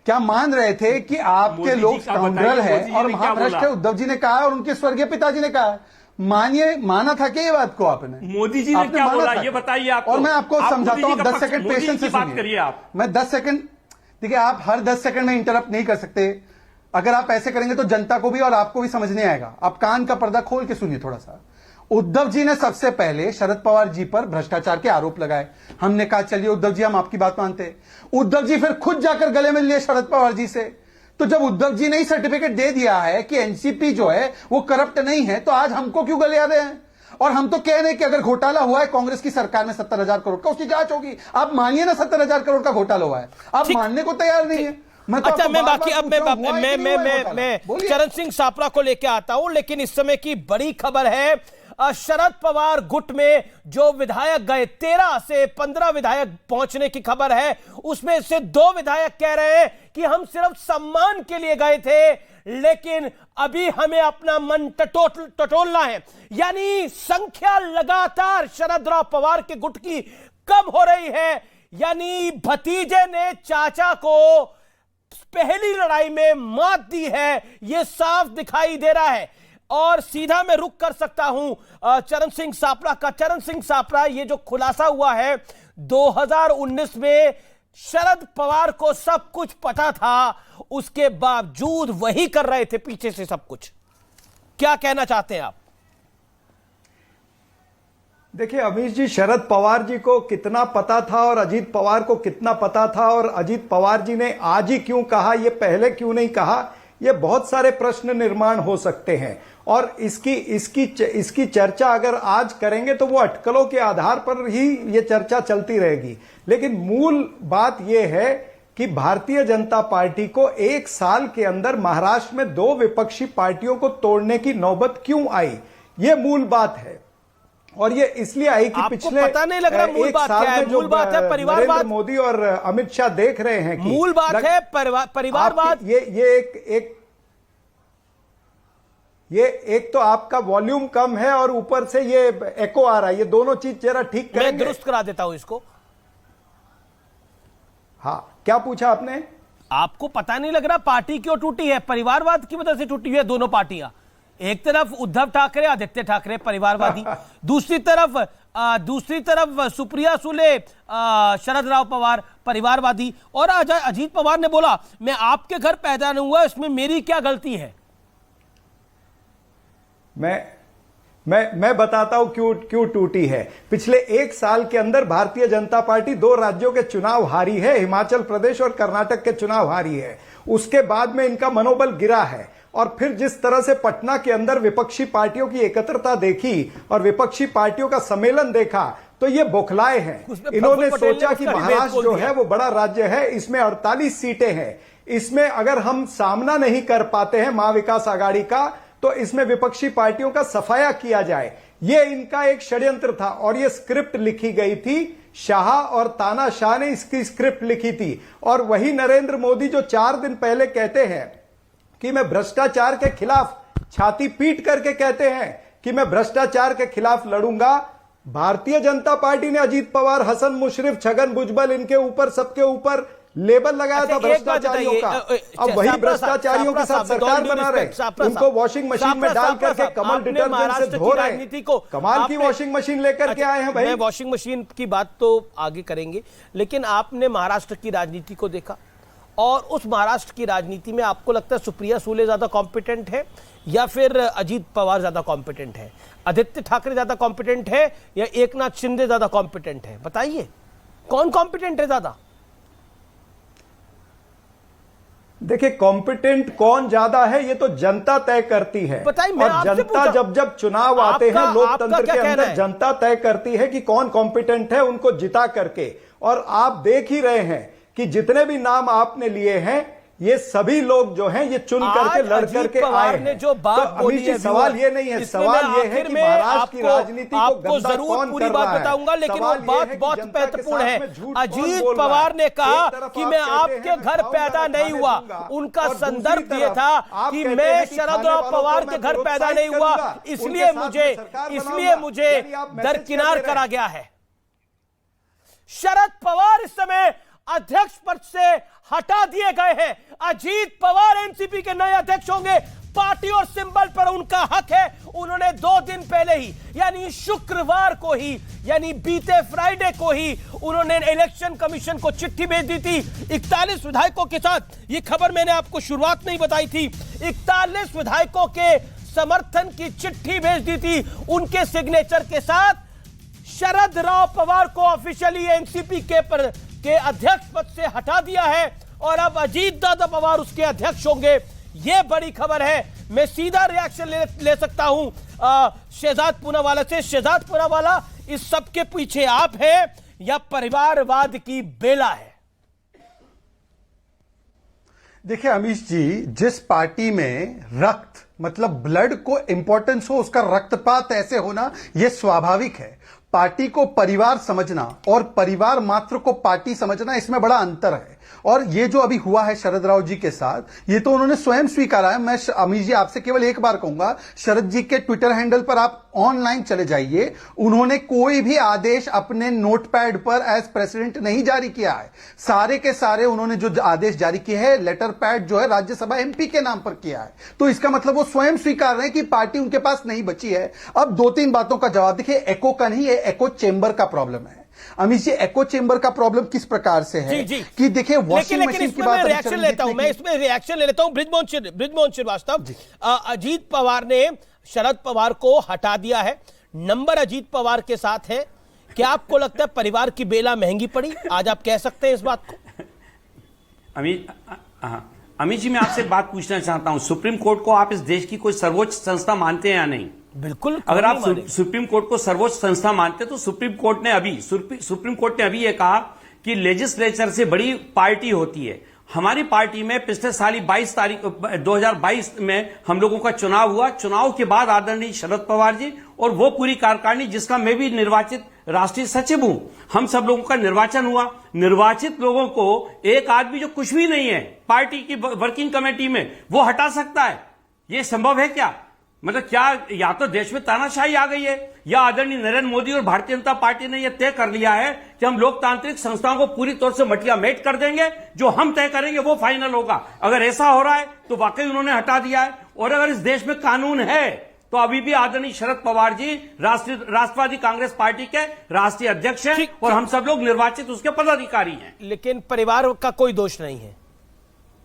क्या मान रहे थे कि आपके लोग स्काउंड्रल है और महाभ्रष्ट है? उद्धव जी ने कहा और उनके स्वर्गीय पिताजी ने कहा। माना था क्या ये बात को आपने? मोदी जी ने क्या बोला ये बताइए आप। और मैं आपको समझाता हूं, 10 सेकंड पेशेंस से बात करिए आप। मैं 10 सेकंड, देखिए आप हर 10 सेकंड में इंटरप्ट नहीं कर सकते। अगर आप ऐसे करेंगे तो जनता को भी और आपको भी समझ नहीं आएगा। आप कान का पर्दा खोल के सुनिए थोड़ा सा। उद्धव जी ने सबसे पहले शरद पवार जी पर भ्रष्टाचार के आरोप लगाए। हमने कहा चलिए उद्धव जी हम आपकी बात मानते हैं। उद्धव जी फिर खुद जाकर गले मिल लिए शरद पवार जी से। तो जब उद्धव जी ने ही सर्टिफिकेट दे दिया है कि एनसीपी जो है वो करप्ट नहीं है, तो आज हमको क्यों गले आ रहे हैं? और हम तो कह रहे हैं कि अगर घोटाला हुआ है कांग्रेस की सरकार में 70,000 करोड़ का, उसकी जांच होगी। आप मानिए ना 70,000 करोड़ का घोटाला हुआ है, आप मानने को तैयार नहीं है। अच्छा मैं बाकी अब मैं चरण सिंह सापरा को लेकर आता हूं, लेकिन इस समय की बड़ी खबर है, शरद पवार गुट में जो विधायक गए, 13 से 15 विधायक पहुंचने की खबर है, उसमें से 2 विधायक कह रहे हैं कि हम सिर्फ सम्मान के लिए गए थे, लेकिन अभी हमें अपना मन टटोलना है। यानी संख्या लगातार शरदराव पवार के गुट की कम हो रही है। यानी भतीजे ने चाचा को पहली लड़ाई में मात दी है, यह साफ दिखाई दे रहा है। और सीधा मैं रुक कर सकता हूं चरण सिंह सापरा का। चरण सिंह सापरा, ये जो खुलासा हुआ है 2019 में शरद पवार को सब कुछ पता था, उसके बावजूद वही कर रहे थे पीछे से सब कुछ। क्या कहना चाहते हैं आप? देखिए अमीश जी, शरद पवार जी को कितना पता था और अजीत पवार को कितना पता था, और अजीत पवार जी ने आज ही क्यों कहा, ये पहले क्यों नहीं कहा, ये बहुत सारे प्रश्न निर्माण हो सकते हैं। और इसकी चर्चा अगर आज करेंगे तो वो अटकलों के आधार पर ही ये चर्चा चलती रहेगी। लेकिन मूल बात ये है कि भारतीय जनता पार्टी को 1 साल के अंदर महाराष्ट्र में 2 विपक्षी पार्टियों को तोड़ने की नौबत क्यों आई, ये मूल बात है। और ये इसलिए आई कि पिछले पता नहीं लग रहा मूल बात क्या है। मूल बात है परिवारवाद। मोदी और अमित शाह देख रहे हैं कि मूल बात है परिवारवाद। ये एक तो आपका वॉल्यूम कम है और ऊपर से ये एको आ रहा है, ये दोनों चीज जरा ठीक करेंगे। मैं दुरुस्त करा देता हूं इसको। हाँ, क्या पूछा आपने? आपको पता नहीं लग रहा पार्टी क्यों टूटी है? परिवारवाद की वजह से टूटी हुई है दोनों पार्टियां। एक तरफ उद्धव ठाकरे, आदित्य ठाकरे परिवारवादी, दूसरी तरफ सुप्रिया सुले, शरद राव पवार परिवारवादी। और अजीत पवार ने बोला मैं आपके घर पैदा नहीं हुआ, इसमें मेरी क्या गलती है? मैं बताता हूं क्यों टूटी है। पिछले एक साल के अंदर भारतीय जनता पार्टी 2 राज्यों के चुनाव हारी है, हिमाचल प्रदेश और कर्नाटक के चुनाव हारी है। उसके बाद में इनका मनोबल गिरा है और फिर जिस तरह से पटना के अंदर विपक्षी पार्टियों की एकत्रता देखी और विपक्षी पार्टियों का सम्मेलन देखा तो ये बौखलाए हैं। इन्होंने सोचा कि महाराष्ट्र जो है वो बड़ा राज्य है, इसमें 48 सीटें हैं, इसमें अगर हम सामना नहीं कर पाते हैं महाविकास आघाड़ी का तो इसमें विपक्षी पार्टियों का सफाया किया जाए। ये इनका एक षड्यंत्र था और ये स्क्रिप्ट लिखी गई थी। शाह और तानाशाह ने इसकी स्क्रिप्ट लिखी थी और वही नरेंद्र मोदी जो 4 दिन पहले कहते हैं कि मैं भ्रष्टाचार के खिलाफ, छाती पीट करके कहते हैं कि मैं भ्रष्टाचार के खिलाफ लड़ूंगा। भारतीय जनता पार्टी ने अजीत पवार, हसन मुशर्रफ, छगन भुजबल, इनके ऊपर सबके ऊपर लेबल लगाया था भ्रष्टाचारियों का। अब वही भ्रष्टाचारियों के साथ सरकार बना रहे, उनको वॉशिंग मशीन में डाल करके कमल डिटर्जेंट से धो रहे हैं। कमाल की वॉशिंग मशीन लेकर के आए हैं भाई। वॉशिंग मशीन की बात तो आगे करेंगे, लेकिन आपने महाराष्ट्र की राजनीति को देखा और उस महाराष्ट्र की राजनीति में आपको लगता है सुप्रिया सुले ज्यादा कॉम्पिटेंट है या फिर अजीत पवार ज्यादा कॉम्पिटेंट है? आदित्य ठाकरे ज्यादा कॉम्पिटेंट है या एकनाथ शिंदे ज्यादा कॉम्पिटेंट है? बताइए कौन कॉम्पिटेंट है ज्यादा? देखिए, कॉम्पिटेंट कौन ज्यादा है ये तो जनता तय करती है। मैं और जनता जब चुनाव आते हैं लोकतंत्र के अंदर जनता तय करती है कि कौन कॉम्पिटेंट है, उनको जिता करके। और आप देख ही रहे हैं कि जितने भी नाम आपने लिए हैं ये सभी लोग जो हैं ये चुन करके लड़ करके आए हैं। जो बात तो अमित जी, सवाल ये नहीं है, सवाल ये है कि महाराष्ट्र की राजनीति को गंदा कौन पूरी कर बात रहा है। बताऊंगा, लेकिन वो बात बहुत महत्वपूर्ण है। अजीत पवार ने कहा कि मैं आपके घर पैदा नहीं हुआ, उनका संदर्भ ये था कि मैं शरद पवार के घर पैदा नहीं हुआ, इसलिए मुझे दरकिनार करा गया है। शरद पवार इस समय अध्यक्ष पद से हटा दिए गए हैं। अजीत पवार एनसीपी के नए अध्यक्ष होंगे। पार्टी और सिंबल पर उनका हक है। उन्होंने 2 दिन पहले ही, यानी शुक्रवार को ही, यानी बीते फ्राइडे को ही उन्होंने इलेक्शन कमीशन को चिट्ठी भेज दी थी 41 विधायकों के साथ। ये खबर मैंने आपको शुरुआत में ही बताई थी। 41 विधायकों के समर्थन की चिट्ठी भेज दी थी उनके सिग्नेचर के साथ। शरद राव पवार को ऑफिशियली एनसीपी के अध्यक्ष पद से हटा दिया है और अब अजीत दादा पवार उसके अध्यक्ष होंगे। यह बड़ी खबर है। मैं सीधा रिएक्शन ले सकता हूं शहजाद पूनावाला से। शहजाद पूनावाला, इस सब के पीछे आप हैं या परिवारवाद की बेला है? देखिए अमीश जी, जिस पार्टी में रक्त मतलब ब्लड को इंपॉर्टेंस हो, उसका रक्तपात ऐसे होना यह स्वाभाविक है। पार्टी को परिवार समझना और परिवार मात्र को पार्टी समझना, इसमें बड़ा अंतर है। और ये जो अभी हुआ है शरद राव जी के साथ, ये तो उन्होंने स्वयं स्वीकारा है। मैं अमीश जी आपसे केवल एक बार कहूंगा, शरद जी के ट्विटर हैंडल पर आप ऑनलाइन चले जाइए, उन्होंने कोई भी आदेश अपने नोटपैड पर एज प्रेसिडेंट नहीं जारी किया है। सारे के सारे उन्होंने जो आदेश जारी किए हैं, लेटर पैड जो है राज्यसभा एमपी के नाम पर किया है। तो इसका मतलब वो स्वयं स्वीकार रहे हैं कि पार्टी उनके पास नहीं बची है। अब 2-3 बातों का जवाब देखिए। एको का नहीं, ये एको चेंबर का प्रॉब्लम है। अमित जी, एको चेंबर का प्रॉब्लम किस प्रकार से है जी। कि देखिए वॉशिंग मशीन की बात, रिएक्शन लेता हूं मैं, इसमें रिएक्शन ले लेता हूं। बृजमोहन श्रीवास्तव, अजीत पवार ने शरद पवार को हटा दिया है, नंबर अजीत पवार के साथ है। क्या आपको लगता है परिवार की बेला महंगी पड़ी? आज आप कह सकते हैं इस बात को? अमित जी, मैं आपसे बात पूछना चाहता हूं, सुप्रीम कोर्ट को आप इस देश की कोई सर्वोच्च संस्था मानते हैं या नहीं? बिल्कुल। अगर आप सुप्रीम कोर्ट को सर्वोच्च संस्था मानते तो सुप्रीम कोर्ट ने अभी यह कहा कि लेजिस्लेचर से बड़ी पार्टी होती है। हमारी पार्टी में पिछले साल 2022 में हम लोगों का चुनाव हुआ। चुनाव के बाद आदरणीय शरद पवार जी और वो पूरी कार्यकारिणी, जिसका मैं भी निर्वाचित राष्ट्रीय सचिव हूं, हम सब लोगों का निर्वाचन हुआ। निर्वाचित लोगों को एक आदमी जो कुछ भी नहीं है पार्टी की वर्किंग कमेटी में, वो हटा सकता है? ये संभव है क्या? मतलब क्या या तो देश में तानाशाही आ गई है, या आदरणीय नरेंद्र मोदी और भारतीय जनता पार्टी ने यह तय कर लिया है कि हम लोकतांत्रिक संस्थाओं को पूरी तौर से मटिया मेट कर देंगे, जो हम तय करेंगे वो फाइनल होगा। अगर ऐसा हो रहा है तो वाकई उन्होंने हटा दिया है। और अगर इस देश में कानून है तो अभी भी आदरणीय शरद पवार जी राष्ट्रवादी कांग्रेस पार्टी के राष्ट्रीय अध्यक्ष हैं और हम सब लोग निर्वाचित उसके पदाधिकारी हैं। लेकिन परिवार का कोई दोष नहीं है।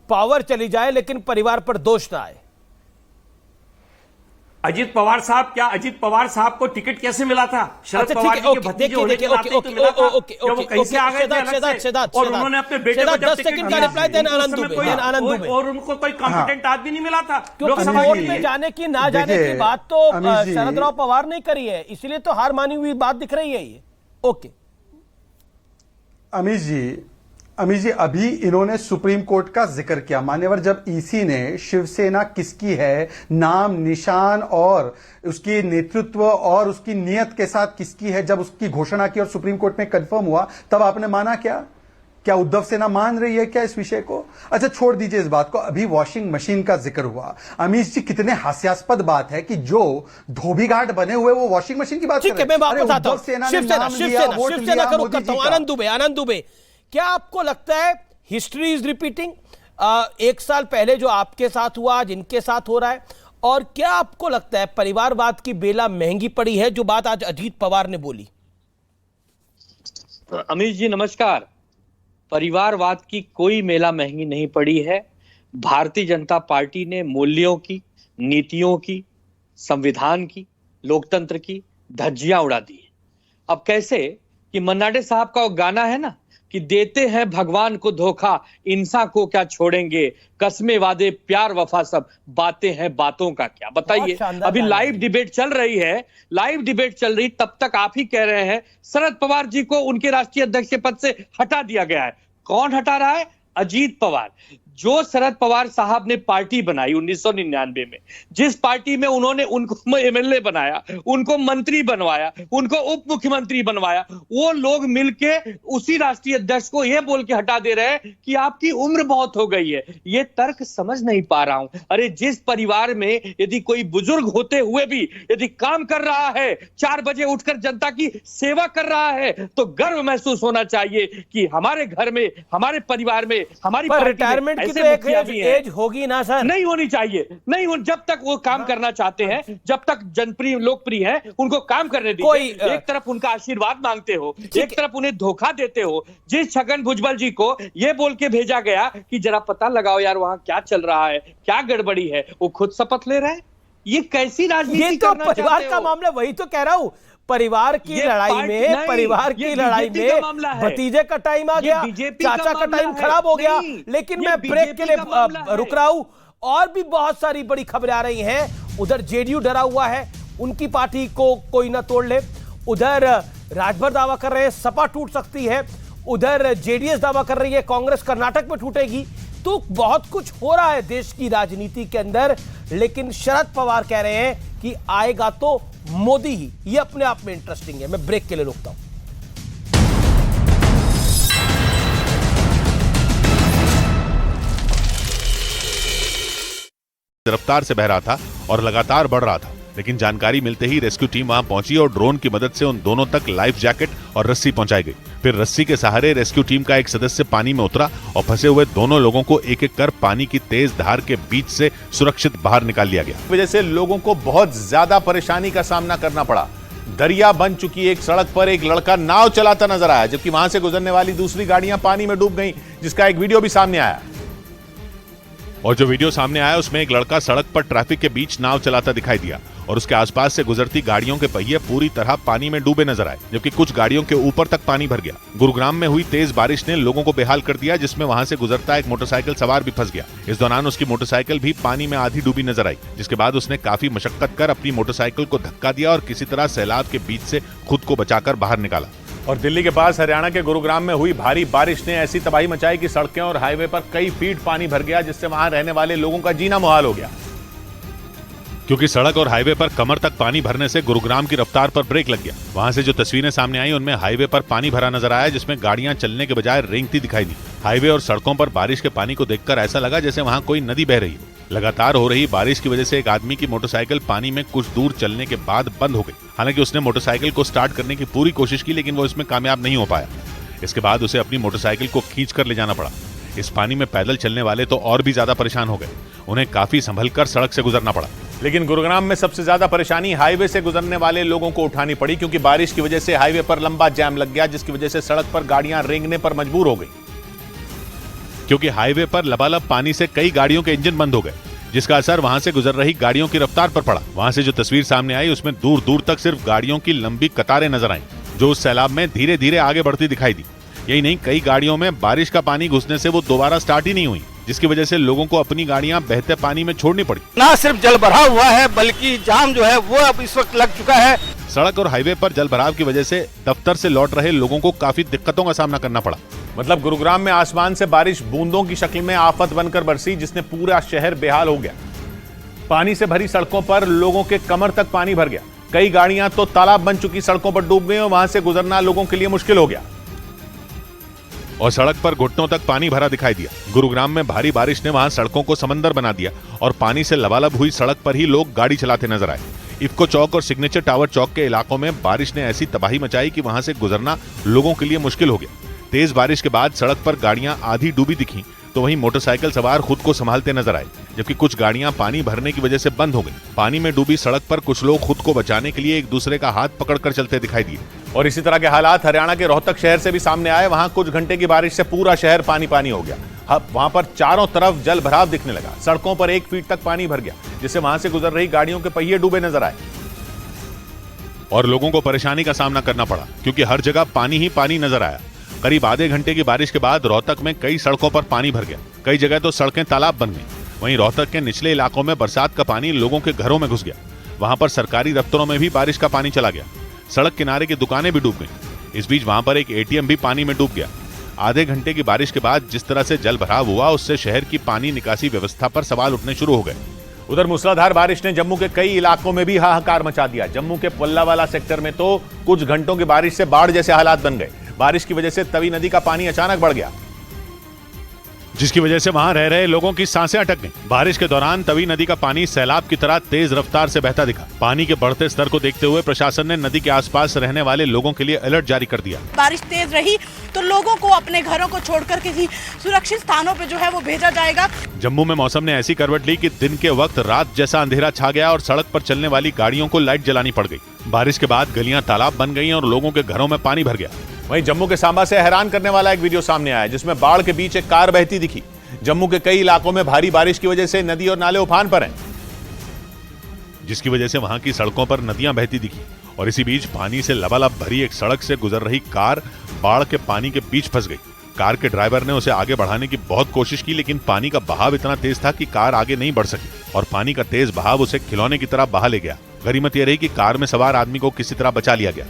पावर चली जाए लेकिन परिवार पर दोष ना आए। अजीत पवार साहब, क्या अजीत पवार साहब को टिकट कैसे मिला था? शरद पवार जी के भतीजे होने के नाते तो मिला था। क्या वो कहीं से आ गए थे अलग से? और उन्होंने अपने बेटे को जब टिकट दिया और उनको कोई कॉम्पिटेंट आदमी नहीं मिला था लोकसभा वोट में जाने की ना जाने की बात तो शरद राव पवार ने करी है, इसलिए तो हार मानी हुई बात दिख रही है ये। ओके अमीश जी, अभी इन्होंने सुप्रीम कोर्ट का जिक्र किया। मान्यवर, जब ईसी ने शिवसेना किसकी है नाम, निशान और उसकी नेतृत्व और उसकी नियत के साथ किसकी है, जब उसकी घोषणा की और सुप्रीम कोर्ट में कंफर्म हुआ, तब आपने माना क्या उद्धव सेना मान रही है क्या इस विषय को? अच्छा, छोड़ दीजिए इस बात को। अभी वॉशिंग मशीन का जिक्र हुआ। अमीश जी, कितने हास्यास्पद बात है कि जो धोबी घाट बने हुए वो वॉशिंग मशीन की बात कर रहे हैं। ठीक है, मैं वापस आता हूं। शिवसेना का रुख करता हूं। आनंद दुबे, क्या आपको लगता है हिस्ट्री इज रिपीटिंग? एक साल पहले जो आपके साथ हुआ आज इनके साथ हो रहा है, और क्या आपको लगता है परिवारवाद की बेला महंगी पड़ी है, जो बात आज अजीत पवार ने बोली? अमीश जी नमस्कार। परिवारवाद की कोई मेला महंगी नहीं पड़ी है। भारतीय जनता पार्टी ने मूल्यों की, नीतियों की, संविधान की, लोकतंत्र की धज्जियां उड़ा दी। अब कैसे कि मन्नाडे साहब का वो गाना है ना कि देते हैं भगवान को धोखा, इंसान को क्या छोड़ेंगे, कसमे वादे प्यार वफा सब, बातें हैं बातों का क्या। बताइए, अभी लाइव डिबेट चल रही, तब तक आप ही कह रहे हैं शरद पवार जी को उनके राष्ट्रीय अध्यक्ष के पद से हटा दिया गया है। कौन हटा रहा है? अजीत पवार। जो शरद पवार साहब ने पार्टी बनाई 1999 में, जिस पार्टी में उन्होंने उनको एमएलए बनाया, उनको मंत्री बनवाया, उनको उप मुख्यमंत्री बनवाया, वो लोग मिलके उसी राष्ट्रीय अध्यक्ष को ये बोल के हटा दे रहे हैं कि आपकी उम्र बहुत हो गई है। ये तर्क समझ नहीं पा रहा हूं। अरे जिस परिवार में यदि कोई बुजुर्ग होते हुए भी यदि काम कर रहा है, 4 बजे उठकर जनता की सेवा कर रहा है, तो गर्व महसूस होना चाहिए कि हमारे घर में, हमारे परिवार में, हमारी रिटायरमेंट तो एक एज होगी ना सर? नहीं होनी चाहिए। नहीं, जब तक वो काम करना चाहते हैं, जब तक जनप्रिय लोकप्रिय हैं, उनको काम करने दीजिए। एक तरफ उनका आशीर्वाद मांगते हो, एक तरफ उन्हें धोखा देते हो। जिस छगन भुजबल जी को ये बोल के भेजा गया कि जरा पता लगाओ यार वहां क्या चल रहा है, क्या गड़बड़ी है, वो खुद शपथ ले रहे हैं। ये कैसी राजनीति करना चाहते हो? परिवार का मामला, वही तो कह रहा हूं। परिवार की लड़ाई में भतीजे का टाइम आ गया, चाचा का टाइम खराब हो गया। लेकिन मैं ब्रेक के लिए रुक रहा हूं। और भी बहुत सारी बड़ी खबरें आ रही हैं। उधर जेडीयू डरा हुआ है, उनकी पार्टी को कोई ना तोड़ ले। उधर राजभर दावा कर रहे हैं सपा टूट सकती है। उधर जेडीएस दावा कर रही है कांग्रेस कर्नाटक में टूटेगी। तो बहुत कुछ हो रहा है देश की राजनीति के अंदर। लेकिन शरद पवार कह रहे हैं कि आएगा तो मोदी ही। ये अपने आप में इंटरेस्टिंग है। मैं ब्रेक के लिए रुकता हूं। रफ्तार से बह रहा था और लगातार बढ़ रहा था, लेकिन जानकारी मिलते ही रेस्क्यू टीम वहां पहुंची और ड्रोन की मदद से उन दोनों तक लाइफ जैकेट और रस्सी पहुंचाई गई। फिर रस्सी के सहारे रेस्क्यू टीम का एक सदस्य पानी में उतरा और फंसे हुए दोनों लोगों को एक एक कर पानी की तेज धार के बीच से सुरक्षित बाहर निकाल लिया गया। वजह से लोगों को बहुत ज्यादा परेशानी का सामना करना पड़ा। दरिया बन चुकी एक सड़क पर एक लड़का नाव चलाता नजर आया, जबकि वहां से गुजरने वाली दूसरी गाड़ियां पानी में डूब गईं, जिसका एक वीडियो भी सामने आया। और जो वीडियो सामने आया उसमें एक लड़का सड़क पर ट्रैफिक के बीच नाव चलाता दिखाई दिया और उसके आसपास से गुजरती गाड़ियों के पहिए पूरी तरह पानी में डूबे नजर आए, जबकि कुछ गाड़ियों के ऊपर तक पानी भर गया। गुरुग्राम में हुई तेज बारिश ने लोगों को बेहाल कर दिया, जिसमें वहां से गुजरता एक मोटरसाइकिल सवार भी फंस गया। इस दौरान उसकी मोटरसाइकिल भी पानी में आधी डूबी नजर आई, जिसके बाद उसने काफी मशक्कत कर अपनी मोटरसाइकिल को धक्का दिया और किसी तरह सैलाब के बीच से खुद को बचाकर बाहर निकाला। और दिल्ली के पास हरियाणा के गुरुग्राम में हुई भारी बारिश ने ऐसी तबाही मचाई कि सड़कें और हाईवे पर कई फीट पानी भर गया, जिससे वहां रहने वाले लोगों का जीना मुहाल हो गया। क्योंकि सड़क और हाईवे पर कमर तक पानी भरने से गुरुग्राम की रफ्तार पर ब्रेक लग गया। वहां से जो तस्वीरें सामने आई उनमें हाईवे पर पानी भरा नजर आया, जिसमें गाड़ियां चलने के बजाय रेंगती दिखाई दी। हाईवे और सड़कों पर बारिश के पानी को देखकर ऐसा लगा जैसे वहां कोई नदी बह रही हो। लगातार हो रही बारिश की वजह से एक आदमी की मोटरसाइकिल पानी में कुछ दूर चलने के बाद बंद हो गई। हालांकि उसने मोटरसाइकिल को स्टार्ट करने की पूरी कोशिश की, लेकिन वो इसमें कामयाब नहीं हो पाया। इसके बाद उसे अपनी मोटरसाइकिल को खींच कर ले जाना पड़ा। इस पानी में पैदल चलने वाले तो और भी ज्यादा परेशान हो गए। उन्हें काफी संभल कर सड़क से गुजरना पड़ा। लेकिन गुरुग्राम में सबसे ज्यादा परेशानी हाईवे से गुजरने वाले लोगों को उठानी पड़ी, क्योंकि बारिश की वजह से हाईवे पर लंबा जाम लग गया, जिसकी वजह से सड़क पर गाड़ियां रेंगने पर मजबूर हो गई। क्योंकि हाईवे पर लबालब पानी से कई गाड़ियों के इंजन बंद हो गए। जिसका असर वहां से गुजर रही गाड़ियों की रफ्तार पर पड़ा। वहां से जो तस्वीर सामने आई उसमें दूर दूर तक सिर्फ गाड़ियों की लंबी कतारें नजर आईं, जो उस सैलाब में धीरे धीरे आगे बढ़ती दिखाई दी। यही नहीं, कई गाड़ियों में बारिश का पानी घुसने से वो दोबारा स्टार्ट ही नहीं हुई, जिसकी वजह से लोगों को अपनी गाड़ियां बहते पानी में छोड़नी पड़ी। न सिर्फ जल भराव हुआ है बल्कि जाम जो है वो अब इस वक्त लग चुका है। सड़क और हाईवे पर जल भराव की वजह से दफ्तर से लौट रहे लोगों को काफी दिक्कतों का सामना करना पड़ा। मतलब गुरुग्राम में आसमान से बारिश बूंदों की शक्ल में आफत बनकर बरसी, जिसने पूरा शहर बेहाल हो गया। पानी से भरी सड़कों पर लोगों के कमर तक पानी भर गया। कई गाड़ियां तो तालाब बन चुकी सड़कों पर डूब गई और वहां से गुजरना लोगों के लिए मुश्किल हो गया और सड़क पर घुटनों तक पानी भरा दिखाई दिया। गुरुग्राम में भारी बारिश ने वहां सड़कों को समंदर बना दिया और पानी से लबालब हुई सड़क पर ही लोग गाड़ी चलाते नजर आए। इफ्को चौक और सिग्नेचर टावर चौक के इलाकों में बारिश ने ऐसी तबाही मचाई कि वहां से गुजरना लोगों के लिए मुश्किल हो गया। तेज बारिश के बाद सड़क पर गाड़ियां आधी डूबी दिखी, तो वहीं मोटरसाइकिल सवार खुद को संभालते नजर आए, जबकि कुछ गाड़ियां पानी भरने की वजह से बंद हो गई। पानी में डूबी सड़क पर कुछ लोग खुद को बचाने के लिए एक दूसरे का हाथ पकड़कर चलते दिखाई दिए। और इसी तरह के हालात हरियाणा के रोहतक शहर से भी सामने आए। वहां कुछ घंटे की बारिश से पूरा शहर पानी पानी हो गया। वहां पर चारों तरफ जल भराव दिखने लगा। सड़कों पर 1 फीट तक पानी भर गया, जिससे वहां से गुजर रही गाड़ियों के पहिए डूबे नजर आए और लोगों को परेशानी का सामना करना पड़ा, क्योंकि हर जगह पानी ही पानी नजर आया। करीब आधे घंटे की बारिश के बाद रोहतक में कई सड़कों पर पानी भर गया। कई जगह तो सड़कें तालाब बन गई। वहीं रोहतक के निचले इलाकों में बरसात का पानी लोगों के घरों में घुस गया। वहां पर सरकारी दफ्तरों में भी बारिश का पानी चला गया। सड़क किनारे की दुकानें भी डूब गईं। इस बीच वहां पर एक एटीएम भी पानी में डूब गया। आधे घंटे की बारिश के बाद जिस तरह से जल भराव हुआ, उससे शहर की पानी निकासी व्यवस्था पर सवाल उठने शुरू हो गए। उधर मूसलाधार बारिश ने जम्मू के कई इलाकों में भी हाहाकार मचा दिया। जम्मू के पल्लावाला सेक्टर में तो कुछ घंटों की बारिश से बाढ़ जैसे हालात बन गए। बारिश की वजह से तवी नदी का पानी अचानक बढ़ गया, जिसकी वजह से वहां रह रहे लोगों की सांसें अटक गईं। बारिश के दौरान तवी नदी का पानी सैलाब की तरह तेज रफ्तार से बहता दिखा। पानी के बढ़ते स्तर को देखते हुए प्रशासन ने नदी के आसपास रहने वाले लोगों के लिए अलर्ट जारी कर दिया। बारिश तेज रही तो लोगों को अपने घरों को छोड़कर किसी सुरक्षित स्थानों पे जो है वो भेजा जाएगा। जम्मू में मौसम ने ऐसी करवट ली कि दिन के वक्त रात जैसा अंधेरा छा गया और सड़क पर चलने वाली गाड़ियों को लाइट जलानी पड़ गई। बारिश के बाद गलियां तालाब बन गई और लोगों के घरों में पानी भर गया। वहीं जम्मू के सांबा से हैरान करने वाला एक वीडियो सामने आया, जिसमें बाढ़ के बीच एक कार बहती दिखी। जम्मू के कई इलाकों में भारी बारिश की वजह से नदी और नाले उफान पर हैं, जिसकी वजह से वहां की सड़कों पर नदियां बहती दिखी। और इसी बीच पानी से लबालब भरी एक सड़क से गुजर रही कार बाढ़ के पानी के बीच फंस गई। कार के ड्राइवर ने उसे आगे बढ़ाने की बहुत कोशिश की, लेकिन पानी का बहाव इतना तेज था कि कार आगे नहीं बढ़ सकी और पानी का तेज बहाव उसे खिलौने की तरह बहा ले गया। गनीमत यह रही कि कार में सवार आदमी को किसी तरह बचा लिया गया।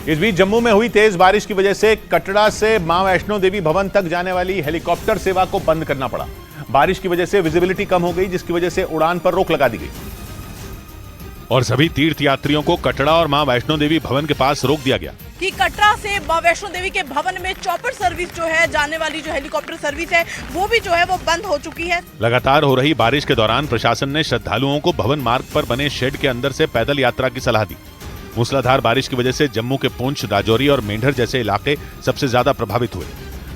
इस बीच जम्मू में हुई तेज बारिश की वजह से कटड़ा से मां वैष्णो देवी भवन तक जाने वाली हेलीकॉप्टर सेवा को बंद करना पड़ा। बारिश की वजह से विजिबिलिटी कम हो गई, जिसकी वजह से उड़ान पर रोक लगा दी गई और सभी तीर्थ यात्रियों को कटड़ा और मां वैष्णो देवी भवन के पास रोक दिया गया। कि कटरा से मां वैष्णो देवी के भवन में चॉपर सर्विस जो है, जाने वाली जो हेलीकॉप्टर सर्विस है, वो भी जो है वो बंद हो चुकी है। लगातार हो रही बारिश के दौरान प्रशासन ने श्रद्धालुओं को भवन मार्ग पर बने शेड के अंदर से पैदल यात्रा की सलाह दी। मूसलाधार बारिश की वजह से जम्मू के पुंछ, राजौरी और मेंढर जैसे इलाके सबसे ज्यादा प्रभावित हुए।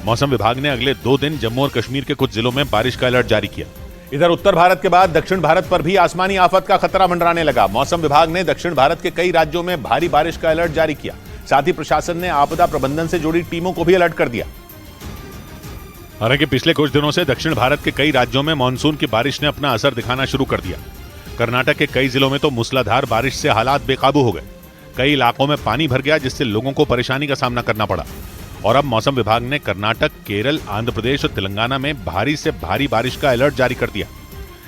मौसम विभाग ने अगले 2 दिन जम्मू और कश्मीर के कुछ जिलों में बारिश का अलर्ट जारी किया। इधर उत्तर भारत के बाद दक्षिण भारत पर भी आसमानी आफत का खतरा मंडराने लगा। मौसम विभाग ने दक्षिण भारत के कई राज्यों में भारी बारिश का अलर्ट जारी किया। साथ ही प्रशासन ने आपदा प्रबंधन से जुड़ी टीमों को भी अलर्ट कर दिया। हालांकि पिछले कुछ दिनों से दक्षिण भारत के कई राज्यों में मानसून की बारिश ने अपना असर दिखाना शुरू कर दिया। कर्नाटक के कई जिलों में तो मूसलाधार बारिश से हालात बेकाबू हो गए। कई इलाकों में पानी भर गया, जिससे लोगों को परेशानी का सामना करना पड़ा। और अब मौसम विभाग ने कर्नाटक, केरल, आंध्र प्रदेश और तेलंगाना में भारी से भारी बारिश का अलर्ट जारी कर दिया,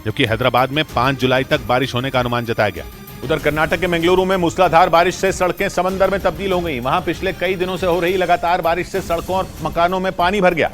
जबकि हैदराबाद में 5 जुलाई तक बारिश होने का अनुमान जताया गया। उधर कर्नाटक के मंगलुरु में मूसलाधार बारिश से सड़कें समंदर में तब्दील हो गई। वहां पिछले कई दिनों से हो रही लगातार बारिश से सड़कों और मकानों में पानी भर गया,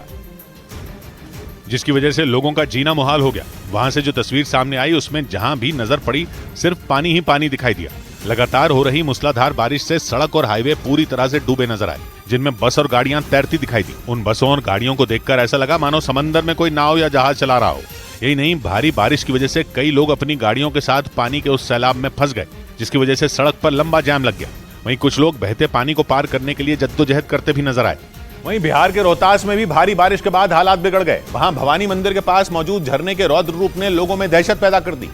जिसकी वजह से लोगों का जीना मुहाल हो गया। वहां से जो तस्वीर सामने आई उसमें जहां भी नजर पड़ी सिर्फ पानी ही पानी दिखाई दिया। लगातार हो रही मूसलाधार बारिश से सड़क और हाईवे पूरी तरह से डूबे नजर आए, जिनमें बस और गाड़ियां तैरती दिखाई दी। उन बसों और गाड़ियों को देखकर ऐसा लगा मानो समंदर में कोई नाव या जहाज चला रहा हो। यही नहीं, भारी बारिश की वजह से कई लोग अपनी गाड़ियों के साथ पानी के उस सैलाब में फंस गए, जिसकी वजह से सड़क पर लंबा जाम लग गया। वहीं कुछ लोग बहते पानी को पार करने के लिए जद्दोजहद करते भी नजर आए। वहीं बिहार के रोहतास में भी भारी बारिश के बाद हालात बिगड़ गए। वहां भवानी मंदिर के पास मौजूद झरने के रौद्र रूप ने लोगों में दहशत पैदा कर दी,